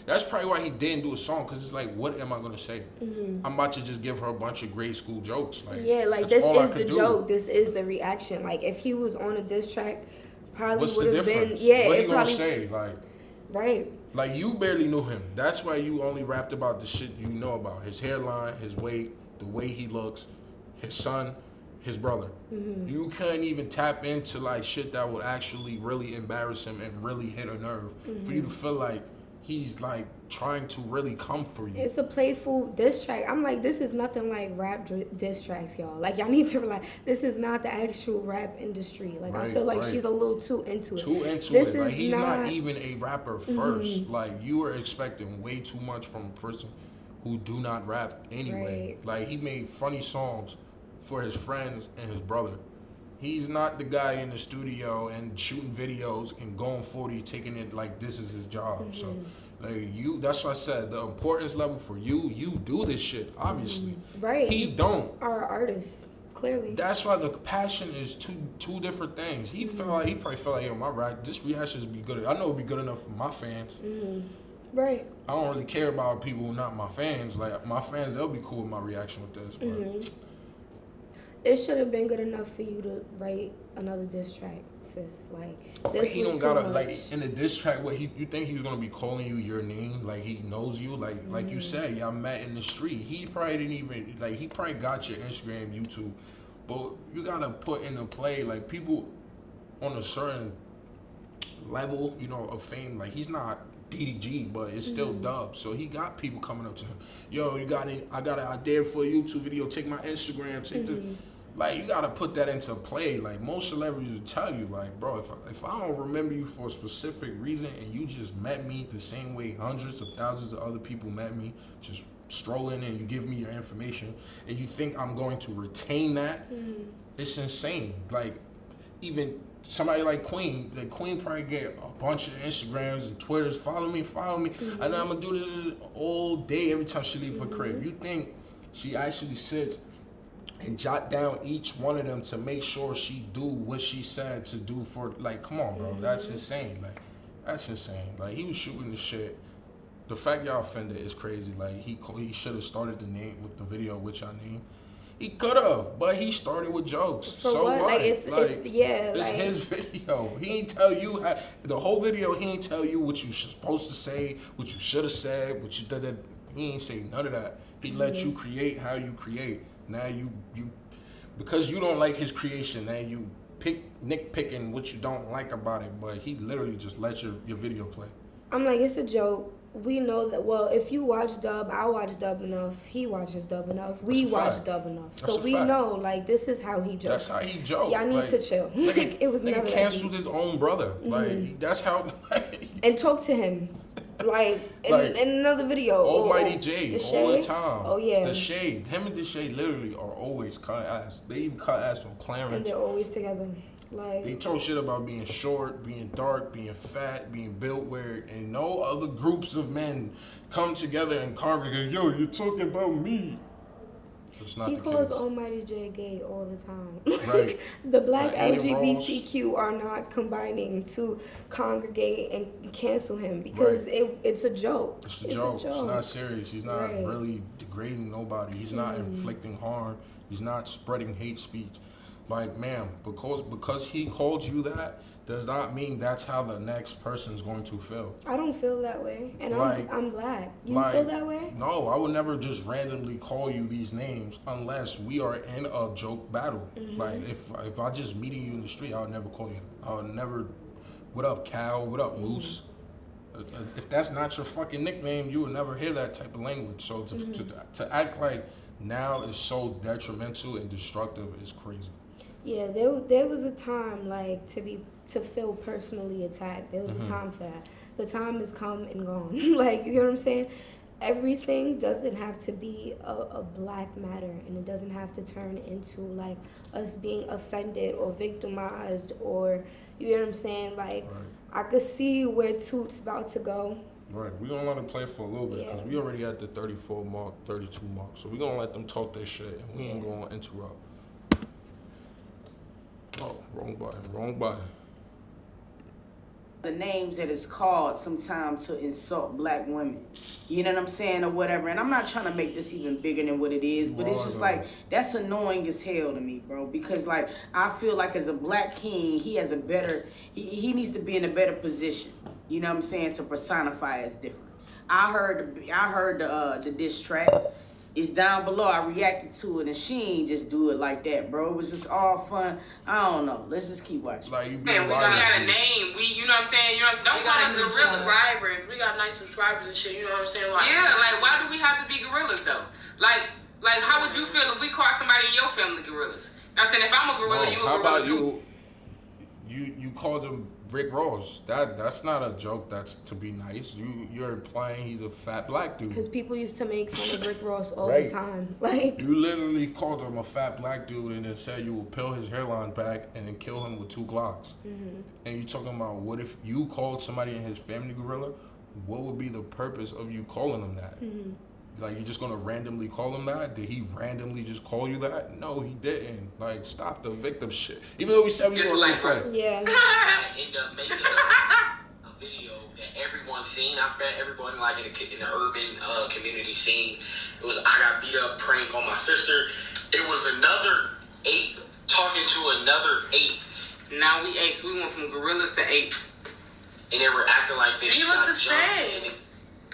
that's probably why he didn't do a song, because it's like, what am I going to say? I'm about to just give her a bunch of grade school jokes. Like, yeah, like, this is the joke. This is the reaction. Like, if he was on a diss track, probably would have been. Yeah, what it he gonna probably say? Like, right. Like, you barely knew him. That's why you only rapped about the shit you know about. His hairline, his weight, the way he looks, his son, his brother. You couldn't even tap into like shit that would actually really embarrass him and really hit a nerve for you to feel like he's like trying to really come for you. It's a playful diss track. I'm like, this is nothing like rap diss tracks, y'all. Like, y'all need to realize this is not the actual rap industry. Like, I feel like she's a little too into it. This is like, he's not even a rapper first. Like, you are expecting way too much from a person who do not rap anyway. Like, he made funny songs for his friends and his brother. He's not the guy in the studio and shooting videos and going 40, taking it like this is his job. So, like, that's what I said. The importance level for you do this shit, obviously. Right. He don't. Are artists, clearly. That's why the passion is two different things. He probably felt like, yo, this reaction would be good. I know it'd be good enough for my fans. Right. I don't really care about people who are not my fans. Like, my fans, they'll be cool with my reaction with this. But it should have been good enough for you to write another diss track, sis. Like, this he was don't too gotta much. like in the diss track. What you think he was gonna be calling you your name? Like, he knows you. Like you said, y'all met in the street. He probably didn't even like. He probably got your Instagram, YouTube, but you gotta put into play like people on a certain level, you know, of fame. Like, he's not DDG, but it's still Dub. So he got people coming up to him. Yo, I got an idea for a YouTube video. Take my Instagram. Take the, like, you gotta put that into play. Like, most celebrities will tell you, like, bro, if I don't remember you for a specific reason and you just met me the same way hundreds of thousands of other people met me, just strolling, and you give me your information, and you think I'm going to retain that, it's insane. Like, even somebody like Queen, the Queen probably get a bunch of Instagrams and Twitters, follow me, and then I'm gonna do this all day every time she leave her crib. You think she actually sits and jot down each one of them to make sure she do what she said to do for, like, come on, bro, that's insane. Like, that's insane. Like, he was shooting the shit. The fact y'all offended is crazy. Like, he should have started the name with the video with y'all name. He could have, but he started with jokes. For so what? Like, it's his video. He ain't tell you the whole video. He ain't tell you what you supposed to say, what you should have said, what you did. He ain't say none of that. He let you create how you create. Now you because you don't like his creation. Now you nitpicking what you don't like about it. But he literally just let your video play. I'm like, it's a joke. We know that, well, if you watch Dub, I watch Dub enough. He watches Dub enough. We watch Dub enough. So we know, like, this is how he jokes. That's how he jokes. Y'all need to chill. Like, it was never canceled his own brother. Like, that's how. And talk to him. Like, in another video. Almighty J, all the time. Oh, yeah. The Shade. Him and the Shade literally are always cut ass. They even cut ass on Clarence. And they're always together. Like, they talk shit about being short, being dark, being fat, being built weird, and no other groups of men come together and congregate. Yo, you're talking about me. It's not he the calls case. Almighty J gay all the time. Right. The black Like LGBTQ are not combining to congregate and cancel him because it's a joke. It's a joke. It's not serious. He's not really degrading nobody. He's not inflicting harm. He's not spreading hate speech. Like, ma'am, because he called you that does not mean that's how the next person's going to feel. I don't feel that way, and I'm black. You feel that way? No, I would never just randomly call you these names unless we are in a joke battle. Like, if I just meeting you in the street, I would never call you. I would never, what up, Cal? What up, Moose? If that's not your fucking nickname, you would never hear that type of language. So to act like now is so detrimental and destructive is crazy. Yeah, there was a time, like, to feel personally attacked. There was a time for that. The time has come and gone. Like, you know what I'm saying? Everything doesn't have to be a black matter, and it doesn't have to turn into, like, us being offended or victimized, or, you know what I'm saying? Like, I could see where Toot's about to go. Right, we're going to let them play for a little bit, because we already at the 34 mark, 32 mark. So we're going to let them talk their shit, and we ain't going to interrupt. Oh, wrong button. The names that is called sometimes to insult black women. You know what I'm saying, or whatever. And I'm not trying to make this even bigger than what it is, but it's just like, that's annoying as hell to me, bro. Because, like, I feel like as a black king, he has a better, he needs to be in a better position. You know what I'm saying, to personify as different. I heard the diss track. It's down below. I reacted to it, and she ain't just do it like that, bro. It was just all fun. I don't know. Let's just keep watching. Like, you man, we got a name. You know what I'm saying? You know, don't call us gorillas. Subscribers. We got nice subscribers and shit. You know what I'm saying? Like, yeah, like, why do we have to be gorillas though? Like, how would you feel if we called somebody in your family gorillas? I'm saying, if I'm a gorilla, you a gorilla how about too. You called him Rick Ross. That's not a joke. That's to be nice. You're implying he's a fat black dude. Because people used to make fun of Rick Ross all the time. Like, you literally called him a fat black dude and then said you will peel his hairline back and then kill him with 2 Glocks. And you talking about, what if you called somebody in his family gorilla? What would be the purpose of you calling him that? Like, you're just gonna randomly call him that? Did he randomly just call you that? No, he didn't. Like, stop the victim shit. Even though we said we were gonna play. Yeah. I end up making a video that everyone's seen. I bet everyone, like, in the urban community scene. It was I got beat up prank on my sister. It was another ape talking to another ape. Now we apes. We went from gorillas to apes. And they were acting like this. You look the same.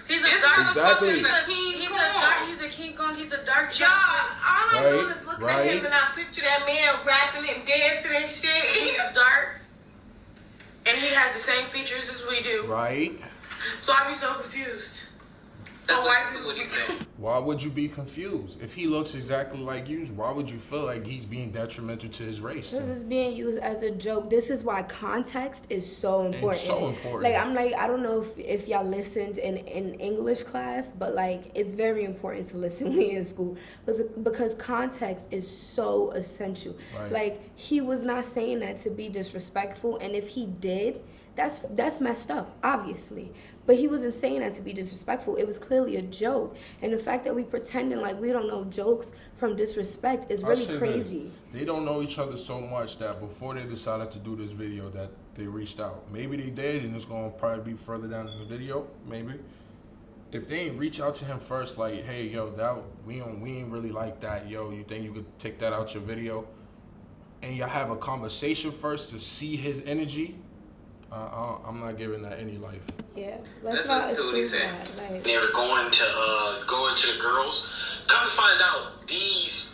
He's a Exactly. He's a King Kong. He's a King Kong. He's a dark. Y'all, all I'm doing is looking at Right. him and I picture that man rapping and dancing and shit. And he's dark. And he has the same features as we do. Right. So I be so confused. That's But white what he people said. Why would you be confused? If he looks exactly like you, why would you feel like he's being detrimental to his race? This is being used as a joke. This is why context is so important. It's so important. Like, I'm like, I don't know if y'all listened in English class, but like, it's very important to listen when you're in school because context is so essential. Right. Like, he was not saying that to be disrespectful, and if he did, that's messed up, obviously. But he wasn't saying that to be disrespectful. It was clearly a joke. And the fact that we pretending like we don't know jokes from disrespect is really crazy. They don't know each other so much that before they decided to do this video that they reached out. Maybe they did, and it's going to probably be further down in the video, maybe. If they ain't reach out to him first, like, hey, yo, we ain't really like that. Yo, you think you could take that out your video? And y'all have a conversation first to see his energy. I'm not giving that any life. Yeah, let's not assume that. Like, they were going to the girls. Come to find out, these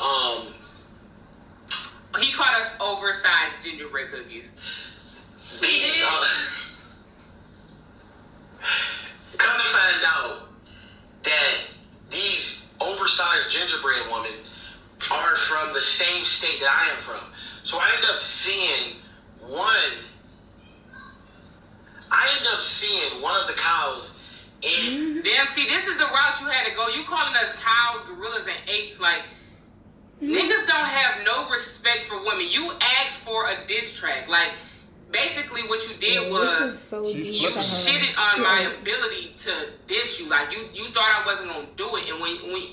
He called us oversized gingerbread cookies. these come to find out that these oversized gingerbread women are from the same state that I am from. So I ended up seeing one of the cows in. Damn, see, this is the route you had to go. You calling us cows, gorillas, and apes. Like, niggas don't have no respect for women. You asked for a diss track. Like, basically what you did was you shitted on my ability to diss you. Like, you thought I wasn't going to do it. And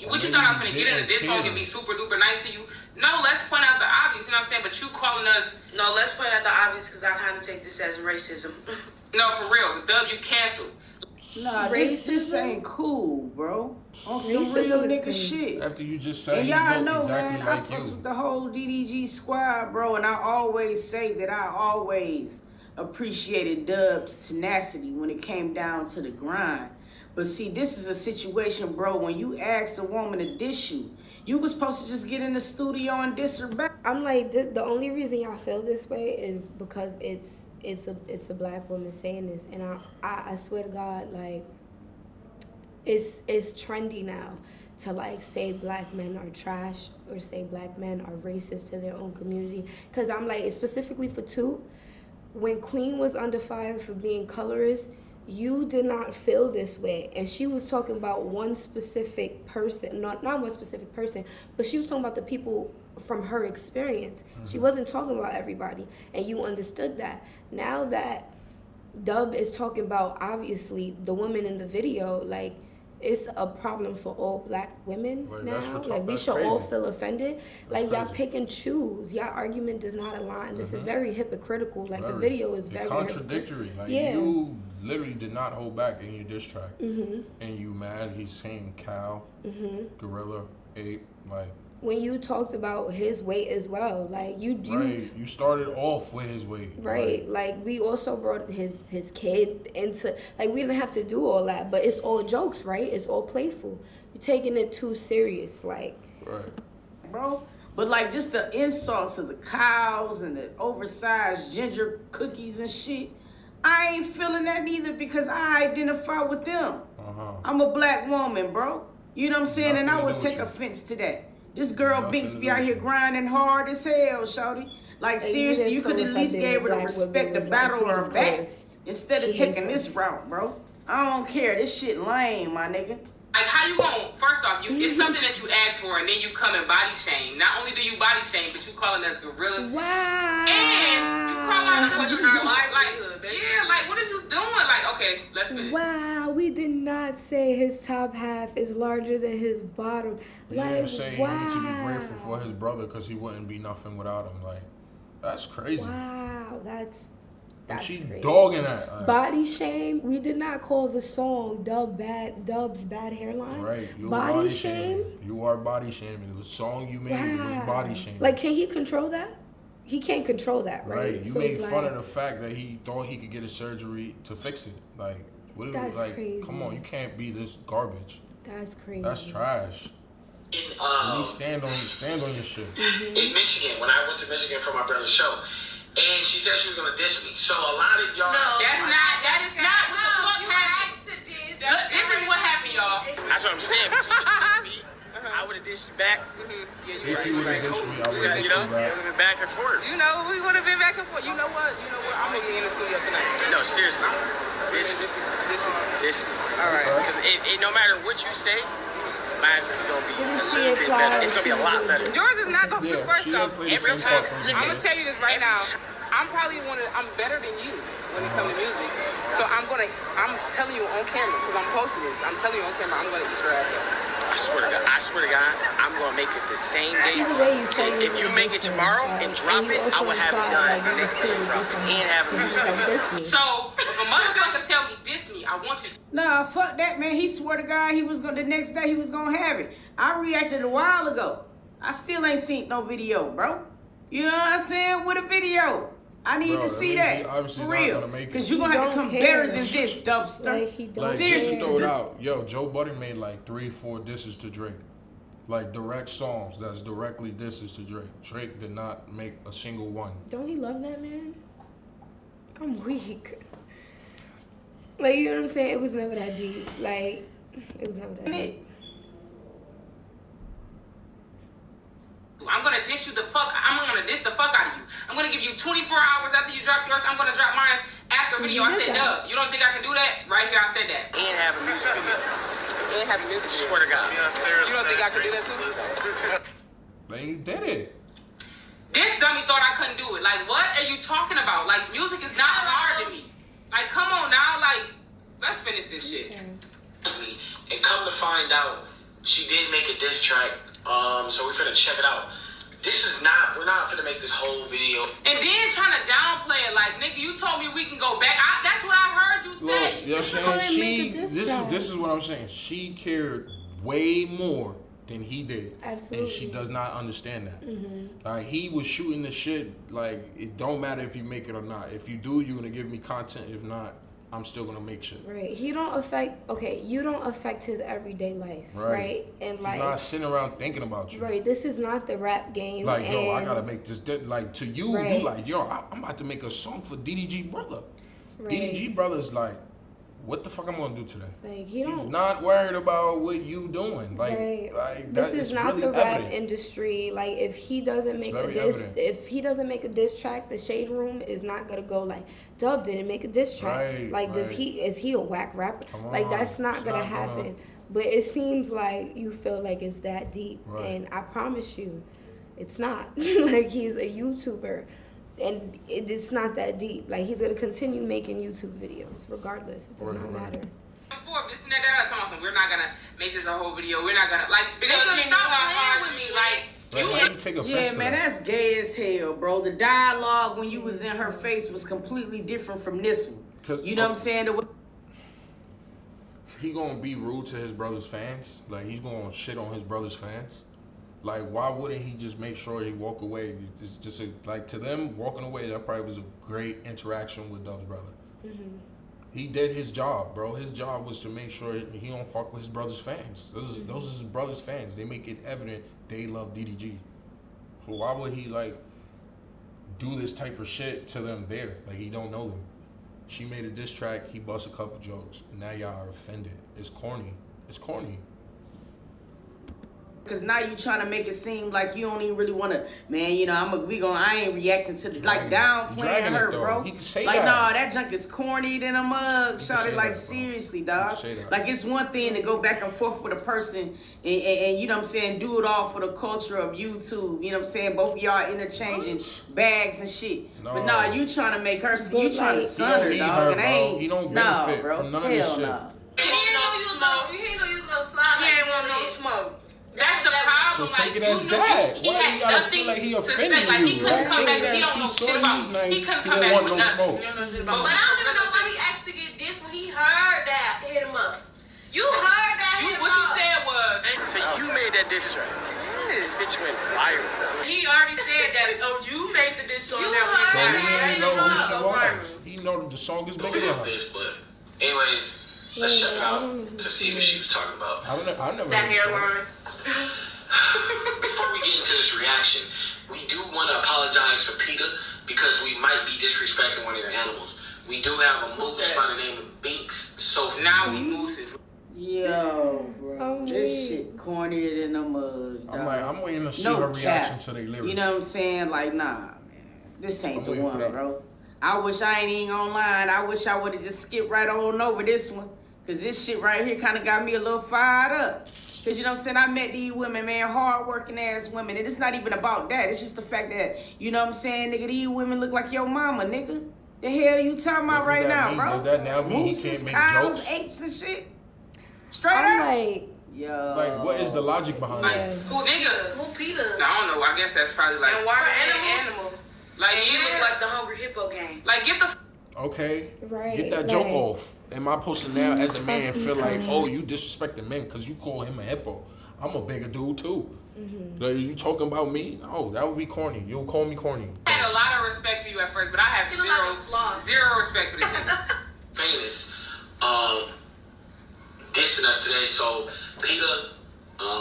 what you thought I was going to get into this song and be super duper nice to you? No, let's point out the obvious. You know what I'm saying? But you calling us... No, let's point out the obvious because I kind of take this as racism. No, for real. Dub, you canceled. Nah, this ain't cool, bro. On some real nigga shit. After you just said and he y'all looked know, exactly man, like I fucks you. with the whole DDG squad, bro, and I always say that I always appreciated Dub's tenacity when it came down to the grind. But see, this is a situation, bro, when you ask a woman to diss you, you was supposed to just get in the studio and diss her back. I'm like, the only reason y'all feel this way is because it's a black woman saying this, and I swear to God, like, it's trendy now to like say black men are trash or say black men are racist to their own community. Cause I'm like, specifically for two, when Queen was under fire for being colorist, you did not feel this way. And she was talking about one specific person, not one specific person, but she was talking about the people from her experience. Mm-hmm. She wasn't talking about everybody, and you understood that. Now that Dub is talking about, obviously, the women in the video, like, it's a problem for all black women now. Like, we should all feel offended. Like, y'all pick and choose. Y'all argument does not align. This is very hypocritical. Like, the video is very contradictory. Like, you literally did not hold back in your diss track. Mm-hmm. And you mad he's saying cow, gorilla, ape, like. When you talked about his weight as well, like you you started off with his weight, right? Like we also brought his kid into, like, we didn't have to do all that, but it's all jokes, right? It's all playful. You're taking it too serious, like, bro. But like just the insults of the cows and the oversized ginger cookies and shit, I ain't feeling that neither because I identify with them. I'm a black woman, bro. You know what I'm saying? And I would take offense to that. This girl Binks be out here grinding hard as hell, shawty. Like, seriously, you could at least gave her the respect to battle her back instead of taking this route, bro. I don't care. This shit lame, my nigga. Like, how you gonna, first off, it's something that you asked for, and then you come and body shame. Not only do you body shame, but you calling us gorillas. Wow. And you call us our livelihood, basically. Yeah, like, what is you doing? Like, okay, let's finish. Wow, we did not say his top half is larger than his bottom. Like, saying he needs to be grateful for his brother because he wouldn't be nothing without him. Like, that's crazy. Wow, that's she crazy. Dogging that. Like, body shame. We did not call the song Dub's bad hairline. Right. You body shame. You are body shaming. The song you made was body shaming. Like, can he control that? He can't control that, right? You made fun of the fact that he thought he could get a surgery to fix it. Like, that's crazy. Come on, you can't be this garbage. That's crazy. That's trash. Stand on your shit. In Michigan, when I went to Michigan for my brother's show, and she said she was gonna diss me. So a lot of y'all. That is not what the fuck you happened. asked to That's what I'm saying. But you should dish me. I would have dished you back. Yeah, If you would have dished me, I would have dished you It would back. have been back and forth. You know, we would have been back and forth. You know what? I'm gonna be in the studio tonight. No, seriously. Dish me. All right. Because no matter what you say, mine's just gonna be Didn't a she little bit imply better. that It's gonna be she a lot would've better. just- Yours is not gonna be Yeah, first she off. didn't play the Every same time- part from the listen, I'm gonna tell you this right Every now. time- I'm probably I'm better than you when it comes to music. So I'm telling you on camera, because I'm posting this. I'm telling you on camera, I'm gonna eat your ass up. I swear to God, I'm gonna make it the same day. Either way, you say If you make it tomorrow and drop it, I will have it done the next day and drop it and have a music video. So if a motherfucker tell me diss me, I want you to. Nah, fuck that, man. He swore to God the next day he was gonna have it. I reacted a while ago. I still ain't seen no video, bro. You know what I'm saying? With a video. I need Bro, to see means that. he obviously For not real. gonna make it. Because you're gonna He have to don't come care. better than this, Dubster. Like, he don't Like, Seriously, just to throw it this- out, yo, Joe Budden made like 3-4 disses to Drake. Like direct songs that's directly disses to Drake. Drake did not make a single one. Don't he love that man? I'm weak. Like, you know what I'm saying? It was never that deep. Like, it was never that deep. I'm gonna diss the fuck out of you. I'm gonna give you 24 hours after you drop yours. I'm gonna drop mine after video. I said, Dub, you don't think I can do that? Right here, I said that. And have a music video. And have a music. I swear to God. You don't think I can do that too? Then you did it. This dummy thought I couldn't do it. Like, what are you talking about? Like, music is not hard to me. Like, come on now. Like, let's finish this shit. And come to find out, she did make a diss track. So we're finna check it out. We're not finna make this whole video. And then trying to downplay it. Like, nigga, you told me we can go back. That's what I heard you say. Look, you know what I'm So saying? they make a diss track. This is what I'm saying. She cared way more than he did. Absolutely. And she does not understand that. Like, he was shooting the shit, like, it don't matter if you make it or not. If you do, you're gonna give me content. If not, I'm still gonna make shit. Right. You don't affect his everyday life. Right. And like, he's not sitting around thinking about you. right, this is not the rap game. Like, yo, I and- gotta make this. Like, to you, Right. you like, yo, I'm about to make a song for DDG brother. Right. DDG brother's like, what the fuck I'm gonna do today? Like, he don't. He's not worried about what you doing. Like, Right. like This that is is not really the rap evident. industry. Like, if he doesn't make a very diss, evident. if he doesn't make a diss track, the Shade Room is not gonna go like, Dub didn't make a diss track. Right, Like, right. is he a whack rapper? Come Like, on, that's not it's gonna not gonna- happen. But it seems like you feel like it's that deep, Right. and I promise you, it's not. Like, he's a YouTuber, and it's not that deep. Like, he's gonna continue making YouTube videos regardless. It does Right, not right. matter. Before this and that, talking about some, we're not gonna make this a whole video. We're not gonna because Nigga, stop how playing hard with me. you Like, Like, why you take offense Yeah, to man, that? that's gay as hell, bro. The dialogue when you was in her face was completely different from this one. 'Cause- You know what I'm saying? He gonna be rude to his brother's fans. Like, he's gonna shit on his brother's fans. Like, why wouldn't he just make sure he walk away? It's just like, to them, walking away, that probably was a great interaction with Dub's brother. He did his job, bro. His job was to make sure he don't fuck with his brother's fans. Those are his brother's fans. They make it evident they love DDG. So why would he, like, do this type of shit to them there? Like, he don't know them. She made a diss track, he bust a couple jokes. Now y'all are offended. It's corny. It's corny. Because now you trying to make it seem like you don't even really want to, man, you know, I ain't reacting to the, like, downplaying Dragging it, her, though. bro. He can say like, that. nah, that junk is corny than a mug, say shawty. Like, that, bro. seriously, He dog. can say that. Like, it's one thing to go back and forth with a person and you know what I'm saying, do it all for the culture of YouTube. You know what I'm saying? Both of y'all interchanging bags and shit. No. But nah, you trying to make her, you trying to like, sun her, need dog. her, and bro. ain't, He don't nah, benefit bro. from none of this Hell shit. nah. He ain't gonna use no slime. he ain't want no smoke. That's the problem. So take like, it as you knew that. he Why had you gotta nothing feel like he to offended say. Like, he you? couldn't Right? come Take back. it He as don't know he saw shit you about. was nice. He couldn't He come don't back want with no nothing. smoke. You don't know shit But about. I don't even know why he asked to get this when he heard that. Hit him up. You heard that. Hit him What you up. said was, So you made that diss track. Bitch went viral. he already said that. Oh, you made the diss on You that heard So one. he that. didn't know who she So viral. was. He know that the song is Don't bigger than love her. this, but anyways, let's check it out to see what she was talking about. I never That heard the song. hairline. Before we get into this reaction, we do want to apologize for PETA because we might be disrespecting one of your animals. We do have a moose by the name of Binks. So Now we mooses. Yo, bro. This shit cornier than a mug, dog. I'm waiting to see her reaction to their lyrics. You know what I'm saying? Like, nah, man. This ain't the one, bro. I wish I ain't even online. I wish I would have just skipped right on over this one. Because this shit right here kind of got me a little fired up. Because, you know what I'm saying, I met these women, man, hard-working ass women. And it's not even about that. It's just the fact that, you know what I'm saying, nigga, these women look like your mama, nigga. The hell you talking about right now, bro? Does that now mean he can't make jokes? Apes and shit? Straight up? Like, yo. Like, what is the logic behind that? Who nigga? Who Peter? I don't know. I guess that's probably like. And why animal? Like, You yeah. look like the Hungry Hippo gang. Like, get the. Okay. Right. Get that joke off. Am I supposed to now, as a man, feel like, oh, you disrespecting men because you call him a hippo? I'm a bigger dude too. Like, you talking about me? Oh, that would be corny. You'll call me corny. I had a lot of respect for you at first, but I have zero respect for this nigga. Famous. Dissing us today, so Peter,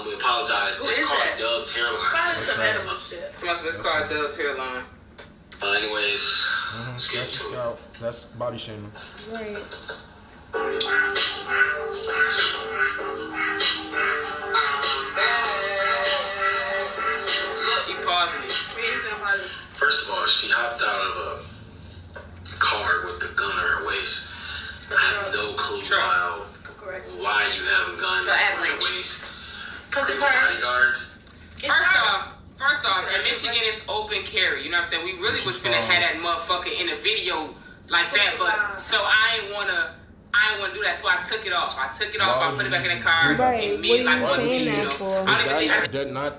we apologize. Who It's is called that? Dub's hairline. Probably some animal shit. It's called Dub's hairline. Anyways, let's get That's into it. scout. That's body shaming. right. He pausing it. First of all, she hopped out of a car with the gun on her waist. I have no clue why you have a gun The on your avalanche. waist. Because it's Your her. bodyguard. First off, in Michigan it's open carry. You know what I'm saying? We really was finna have that motherfucker in a video like that, but so I ain't wanna do that. So I took it off. I put it back in the car. Right. And me, What are you like, saying you that know, for? I don't even think That not,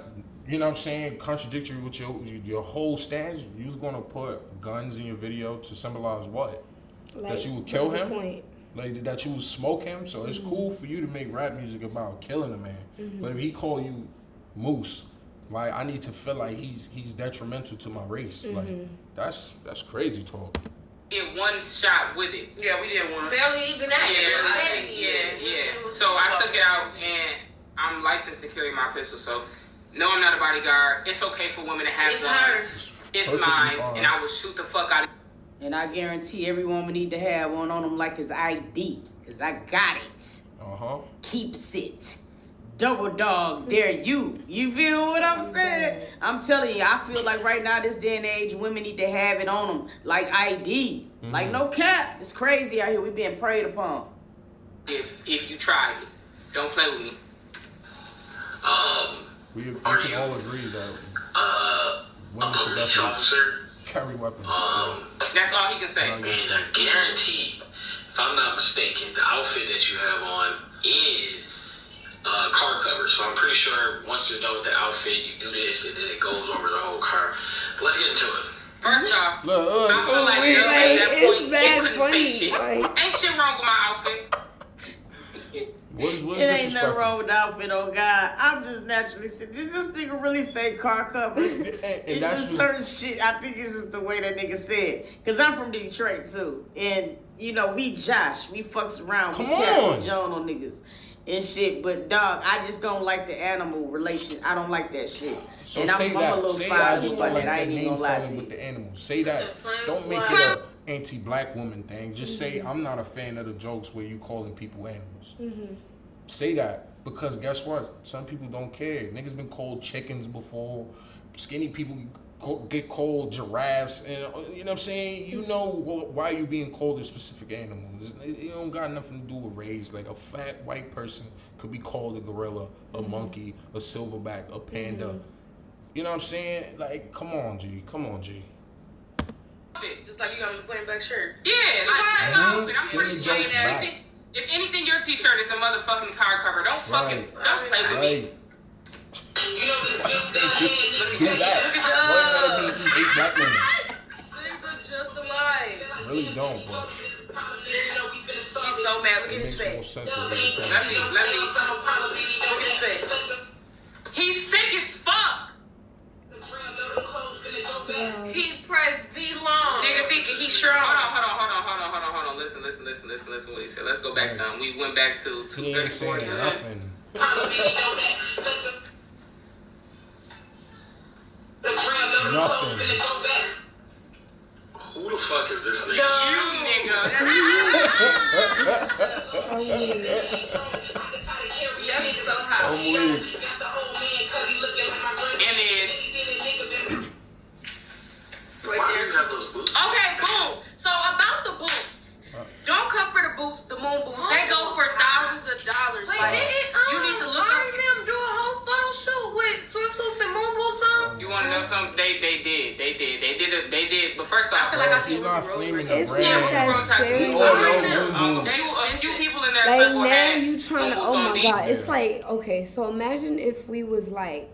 you know what I'm saying, contradictory with your whole stance. You was gonna put guns in your video to symbolize what? Like, that you would kill what's him? the point? Like, that you would smoke him? So it's cool for you to make rap music about killing a man. But if he call you Moose, like, I need to feel like he's detrimental to my race. Like, that's crazy talk. did one shot with it. Yeah, we did one. Barely even that. Yeah. So I took it out, and I'm licensed to carry my pistol. So no, I'm not a bodyguard. It's okay for women to have It's guns. hers. It's Perfectly mine, fine. and I will shoot the fuck out of. And I guarantee every woman need to have one on them like his ID. Because I got it. Keeps it. Double dog, dare you. You feel what I'm saying? I'm telling you, I feel like right now, this day and age, women need to have it on them like ID. Like, no cap. It's crazy out here. We being preyed upon. If you tried it, don't play with me. We can all agree that women should police definitely officer. carry weapons. That's all he can say. And I guarantee, if I'm not mistaken, the outfit that you have on is car cover. So I'm pretty sure once you're done with the outfit, you do this, and then it goes over the whole car. But let's get into it. First off, Look, I feel like too girls weak. at that It's point, bad they couldn't funny, say shit. like- Ain't shit wrong with my outfit. What's It ain't nothing disrespectful? wrong with the outfit, oh God. I'm just naturally sick. Did this nigga really say car covers? It's that's just what- certain shit. I think it's just the way that nigga said. Because I'm from Detroit too. And, you know, we Josh. We fucks around. Come we carry on. Joan on niggas and shit. But, dog, I just don't like the animal relation. I don't like that shit. So and say I'm that. a little Say I fired just up don't by like that. I that ain't even name gonna lie to calling you. with the animals. Say that. Don't make it a anti-black woman thing. Just say I'm not a fan of the jokes where you calling people animals. Say that. Because guess what? Some people don't care. Niggas been called chickens before. Skinny people get called giraffes. And you know what I'm saying? You know why you being called a specific animal. It don't got nothing to do with race. Like, a fat white person could be called a gorilla, a monkey, a silverback, a panda. You know what I'm saying? Like, come on, G. Just like you got on the plain black shirt. Yeah, like I'm Send pretty the plain jokes ass. back. If anything, your t-shirt is a motherfucking car cover. Don't fucking don't play with me. Right. Do that. What gotta be he hate black women? They look just alike. Really don't, but He's so mad. Look at it his makes more face. sense. Let me. Look at his face. He's sick as fuck. He pressed V long. Nigga thinking he's strong. Hold on. Listen what he said. Let's go back some. We went back to He ain't 234. saying nothing. Nothing. Who the fuck is this nigga? You nigga. That's so hot. I'm weak. And is. Why do you have those boots? Okay, boom. So about the boots. Don't come for the boots, the moon boots. They go for thousands of dollars. Wait, Like, didn't you need to look Ari up. and them do a whole photo shoot with swimsuits and moon boots on? You want to know something? They did. But first off, I feel like I Bro, see he not flaming the It's brand. not that serious. We all know moon They boots. a few people in there. Like circle now had you trying to, moon oh boots on my me. god, it's like, okay, so imagine if we was like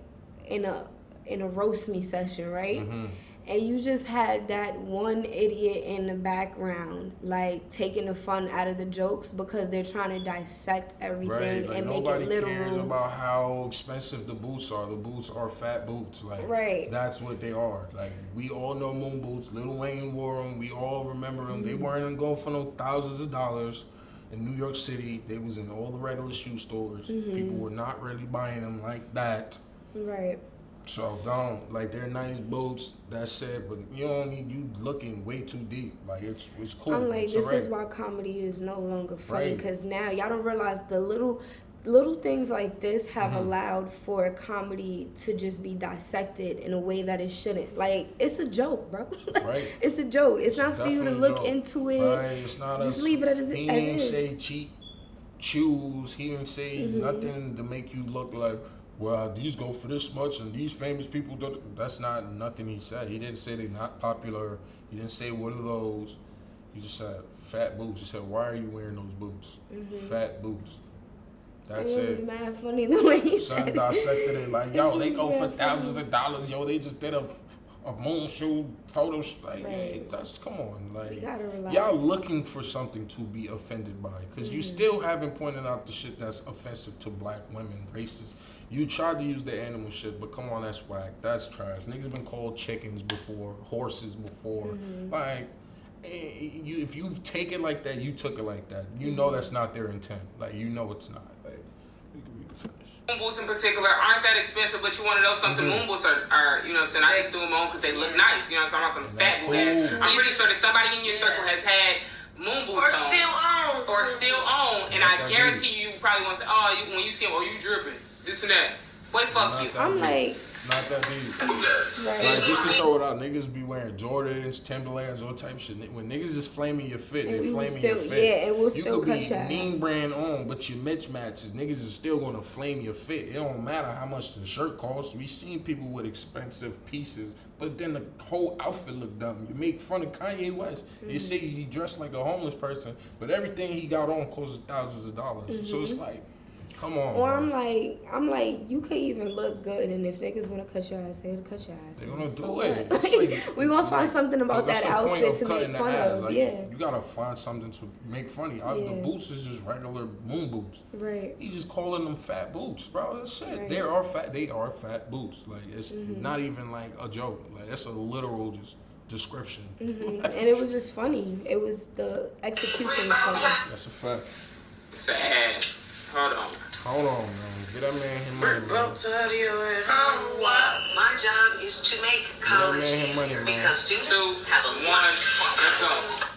in a roast me session, right? And you just had that one idiot in the background, like taking the fun out of the jokes because they're trying to dissect everything Right, like and make nobody it cares literal. about how expensive the boots are. The boots are fat boots. Like, Right. that's what they are. Like, we all know moon boots. Lil Wayne wore them. We all remember them. They weren't going for no thousands of dollars. In New York City, they was in all the regular shoe stores. People were not really buying them like that. Right. So don't, like, they're nice boots, that's it, but you know what I mean, you looking way too deep. Like, it's cool. I'm like, it's this alright. is why comedy is no longer funny, Right. because now y'all don't realize the little things like this have allowed for comedy to just be dissected in a way that it shouldn't. Like, it's a joke, bro. Right. It's a joke. It's not for you to definitely a look joke. into it. Right, it's not Just us. leave it as He as didn't is. say cheap shoes. He didn't say nothing to make you look like, well, these go for this much and these famous people do. That's not nothing he said. He didn't say they're not popular. He didn't say what are those. He just said fat boots. He said, why are you wearing those boots? Fat boots. That's It was it. mad funny the way he Son said it. dissected it like, yo, they go for Yeah, thousands of dollars. Yo, they just did a moon shoe photo. Like, Right. that's, come on. Like, We gotta relax. y'all looking for something to be offended by. Because you still haven't pointed out the shit that's offensive to black women, racist. You tried to use the animal shit, but come on, that's whack. That's trash. Niggas been called chickens before, horses before. Like, if you take it like that, you took it like that. You know that's not their intent. Like, you know it's not. Like, we can finish. Moon boots in particular aren't that expensive, but you want to know something. Moon boots are, you know what I'm saying, I just do them on because they look nice. You know what I'm talking about? Some That's fat boot ass. cool. I'm pretty sure that somebody in your circle has had moon boots Or on. still on. Or still on. And I guarantee you probably want to say, oh, when you see them, oh, you dripping. This and that. Boy, fuck Not you. that I'm deep. like, It's not that deep. right. Like, just to throw it out, niggas be wearing Jordans, Timberlands, all type of shit. When niggas is flaming your fit, And they we will flaming your still- fit. yeah, and we'll you still could cut be your name ass. brand on, but your mismatches, niggas is still gonna flame your fit. It don't matter how much the shirt costs. We seen people with expensive pieces, but then the whole outfit look dumb. You make fun of Kanye West. You say he dressed like a homeless person, but everything he got on costs thousands of dollars. So it's like, come on. Or bro. I'm like, you could even look good, and if niggas want to cut your ass, they'll cut your ass. They gonna do So it. what? It's like- We gonna find something about That's that the point outfit of to cutting make the fun ass. of. Like, Yeah, you gotta find something to make funny. The Yeah. boots is just regular moon boots. right. He just calling them fat boots, bro. That's it. Right. They are fat. They are fat boots. Like, it's not even like a joke. Like, it's a literal just description. And it was just funny. It was the execution was funny. That's a fact. It's an ad. Hold on. Hold on, man. Get that man his money, man. My job is to make college man his money, easier man. because students 2, 1, have a lot of fun. let's go.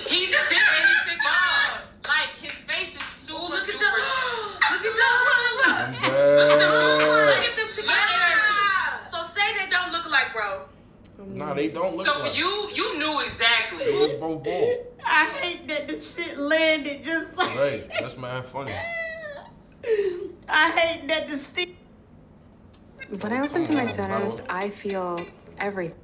He's sick and he's sick mom. Like, his face is super Look at duper. y'all. Look at y'all. I'm dead. Get them together. So say they don't look alike, bro. Nah, they don't look So for like. you knew exactly. They just both bald. I hate that the shit landed just like. Right. That's mad funny. I hate that the stick. When I listen to my sonos, I feel everything.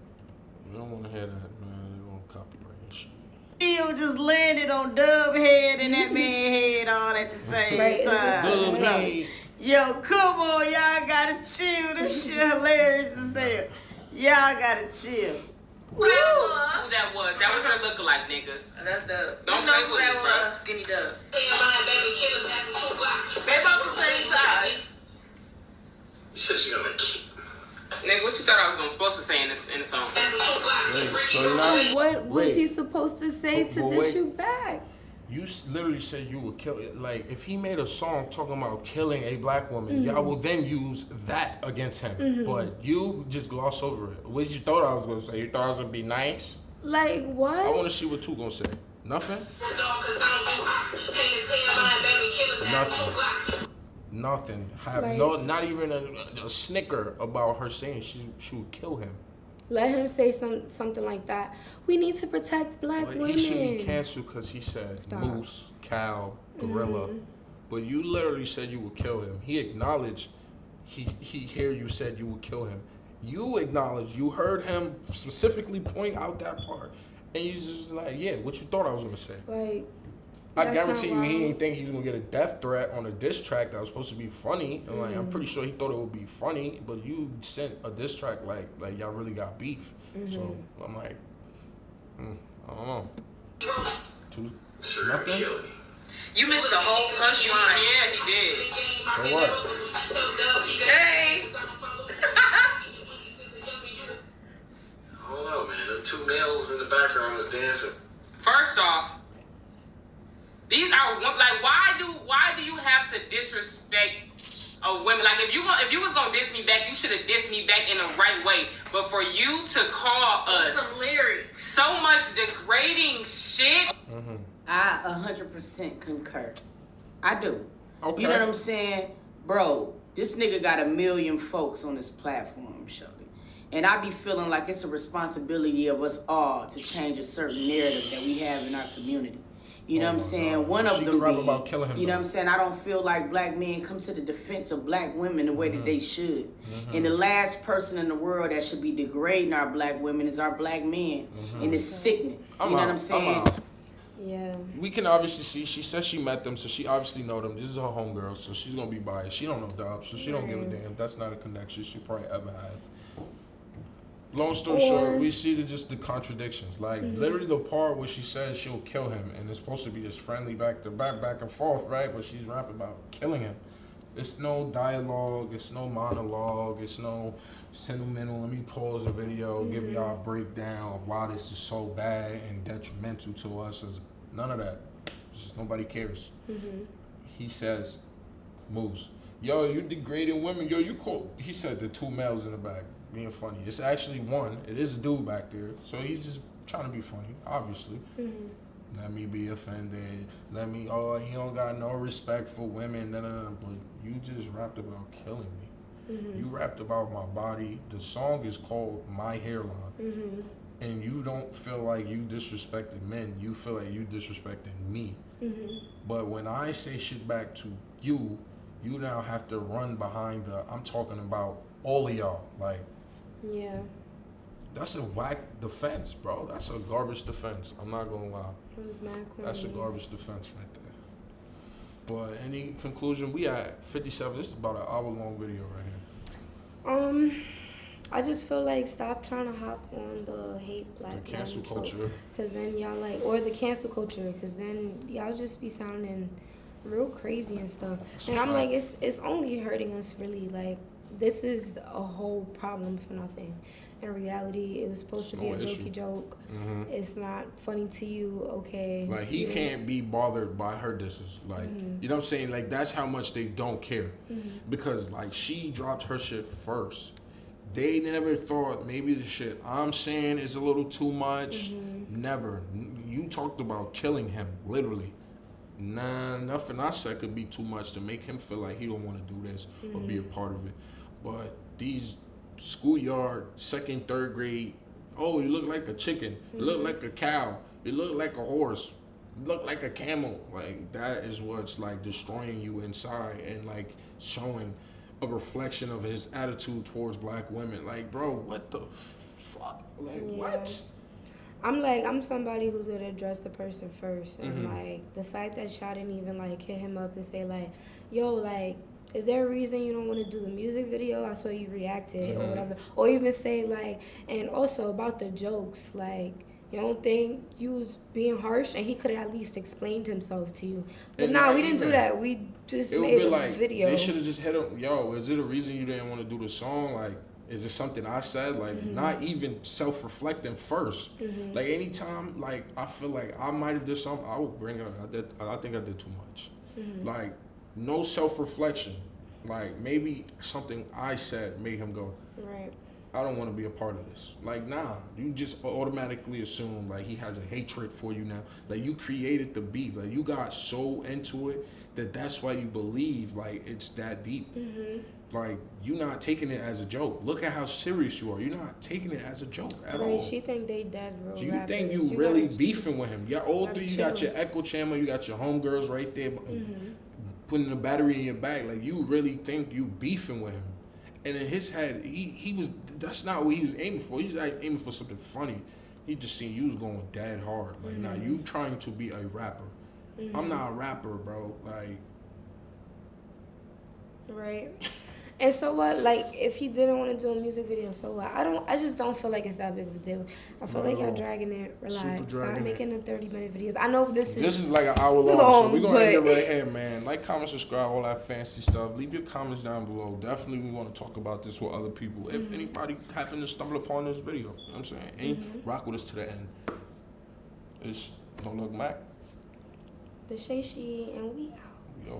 You don't want to hear that, man. They gonna copyright and shit. Still just landed on Dub head and that man head all at the same Right, it's just time. good. Hey. Yo, come on, y'all gotta chill. This shit hilarious as hell. Y'all gotta chill. Who that was? That was her lookalike, nigga. That's the. Don't you know play who with that me, bro. was? Skinny Dub. They both the same size. You said she gonna keep. Nigga, what you thought I was supposed to say in the song? Wait, so you're not. What was wait. he supposed to say to But dish wait. you back? You literally said you would kill it. Like, if he made a song talking about killing a black woman, y'all will then use that against him. But you just gloss over it. What you thought I was gonna say? You thought I was gonna be nice? Like, what? I want to see what 2 gonna say. Nothing? Nothing. Have Like- not even a snicker about her saying she would kill him. Let him say something like that. We need to protect black But women. he should be canceled because he said Stop. moose, cow, gorilla. But you literally said you would kill him. He acknowledged he hear you said you would kill him. You acknowledged you heard him specifically point out that part. And you just like, yeah, what you thought I was gonna say. Like, I that's guarantee not you he wrong. didn't think he was gonna get a death threat on a diss track that was supposed to be funny. And like I'm pretty sure he thought it would be funny, but you sent a diss track like y'all really got beef. So I'm like, I don't know. Nothing. You missed the whole punchline. Yeah, he did. So what? Hey. Hold on, man. The 2 males in the background was dancing. First off, these are like why do you have to disrespect a woman? Like if you was gonna diss me back, you should have dissed me back in the right way. But for you to call us Some lyrics. so much degrading shit. I 100% concur. I do. Okay. You know what I'm saying? Bro, this nigga got 1 million folks on this platform, Shelly. And I be feeling like it's a responsibility of us all to change a certain narrative that we have in our community. You know what I'm saying? God. One She of could them rap being, about killing him, you know though. what I'm saying? I don't feel like black men come to the defense of black women the way that they should. And the last person in the world that should be degrading our black women is our black men. And it's sickening. You know what I'm saying? Yeah. We can obviously see, she says she met them, so she obviously know them. This is her homegirl, so she's gonna be biased. She don't know Dobbs, so she don't give a damn. That's not a connection she probably ever had. Long story short, we see just the contradictions. Like literally the part where she says she'll kill him, and it's supposed to be this friendly back to back and forth, right? But she's rapping about killing him. It's no dialogue, it's no monologue, it's no sentimental. Let me pause the video, give y'all a breakdown of why this is so bad and detrimental to us. As none of that. It's just nobody cares. He says, moves. Yo, you degrading women. Yo, you call. He said the 2 males in the back being funny. It's actually one. It is a dude back there. So he's just trying to be funny, obviously. Let me be offended. Let me, he don't got no respect for women. No. But you just rapped about killing me. You rapped about my body. The song is called My Hairline. And you don't feel like you disrespected men. You feel like you disrespected me. But when I say shit back to you, you now have to run behind I'm talking about all of y'all. Like, Yeah. that's a whack defense, bro. That's a garbage defense. I'm not gonna lie. It was Mack. That's a garbage defense right there. But any conclusion? We at 57. This is about an hour-long video right here. I just feel like stop trying to hop on the hate black The cancel man trope. culture. Cause then y'all like, or the cancel culture, cause then y'all just be sounding real crazy and stuff. And I'm like, it's only hurting us really. Like, this is a whole problem for nothing. In reality, it was supposed to be a jokey joke. It's not funny to you, okay? Like, he can't be bothered by her disses. Like, you know what I'm saying? Like, that's how much they don't care. Because, like, she dropped her shit first. They never thought maybe the shit I'm saying is a little too much. Never. You talked about killing him, literally. Nah, nothing I said could be too much to make him feel like he don't want to do this or be a part of it. But these schoolyard, 2nd, 3rd grade, oh, you look like a chicken. You look like a cow. You look like a horse. You look like a camel. Like, that is what's, like, destroying you inside and, like, showing a reflection of his attitude towards black women. Like, bro, what the fuck? Like, what? I'm somebody who's gonna address the person first, and like the fact that y'all didn't even like hit him up and say like, yo, like, is there a reason you don't want to do the music video? I saw you reacted or whatever, or even say like, and also about the jokes, like, you don't think you was being harsh, and he could have at least explained himself to you. But nah, we didn't do that. We just made a video. They should have just hit him. Yo, is it a reason you didn't want to do the song? Like, Is it something I said? Like, not even self-reflecting first. Like, anytime, like, I feel like I might have did something, I would bring it up. I think I did too much. Like, no self-reflection. Like, maybe something I said made him go, right. I don't want to be a part of this. Like, nah, you just automatically assume, like, he has a hatred for you now. Like, you created the beef. Like, you got so into it that's why you believe, like, it's that deep. Like, you're not taking it as a joke. Look at how serious you are. You're not taking it as a joke at all. She think they dead real Do you rappers. think you really beefing with him? You're older, you got your chill. echo chamber, you got your homegirls right there putting the battery in your back. Like, you really think you beefing with him. And in his head, he was, that's not what he was aiming for. He was like aiming for something funny. He just seen you was going dead hard. Like, now you trying to be a rapper. I'm not a rapper, bro. Like, right. And so what? Like, if he didn't want to do a music video, so what? I just don't feel like it's that big of a deal. I feel like y'all dragging it. Relax. Stop making the 30-minute videos. I know this is like an hour long, so we're gonna end it but right here, man. Like, comment, subscribe, all that fancy stuff. Leave your comments down below. Definitely, we want to talk about this with other people. If anybody happen to stumble upon this video, you know what I'm saying, and rock with us to the end. It's No Look Mack. The Shay and we out.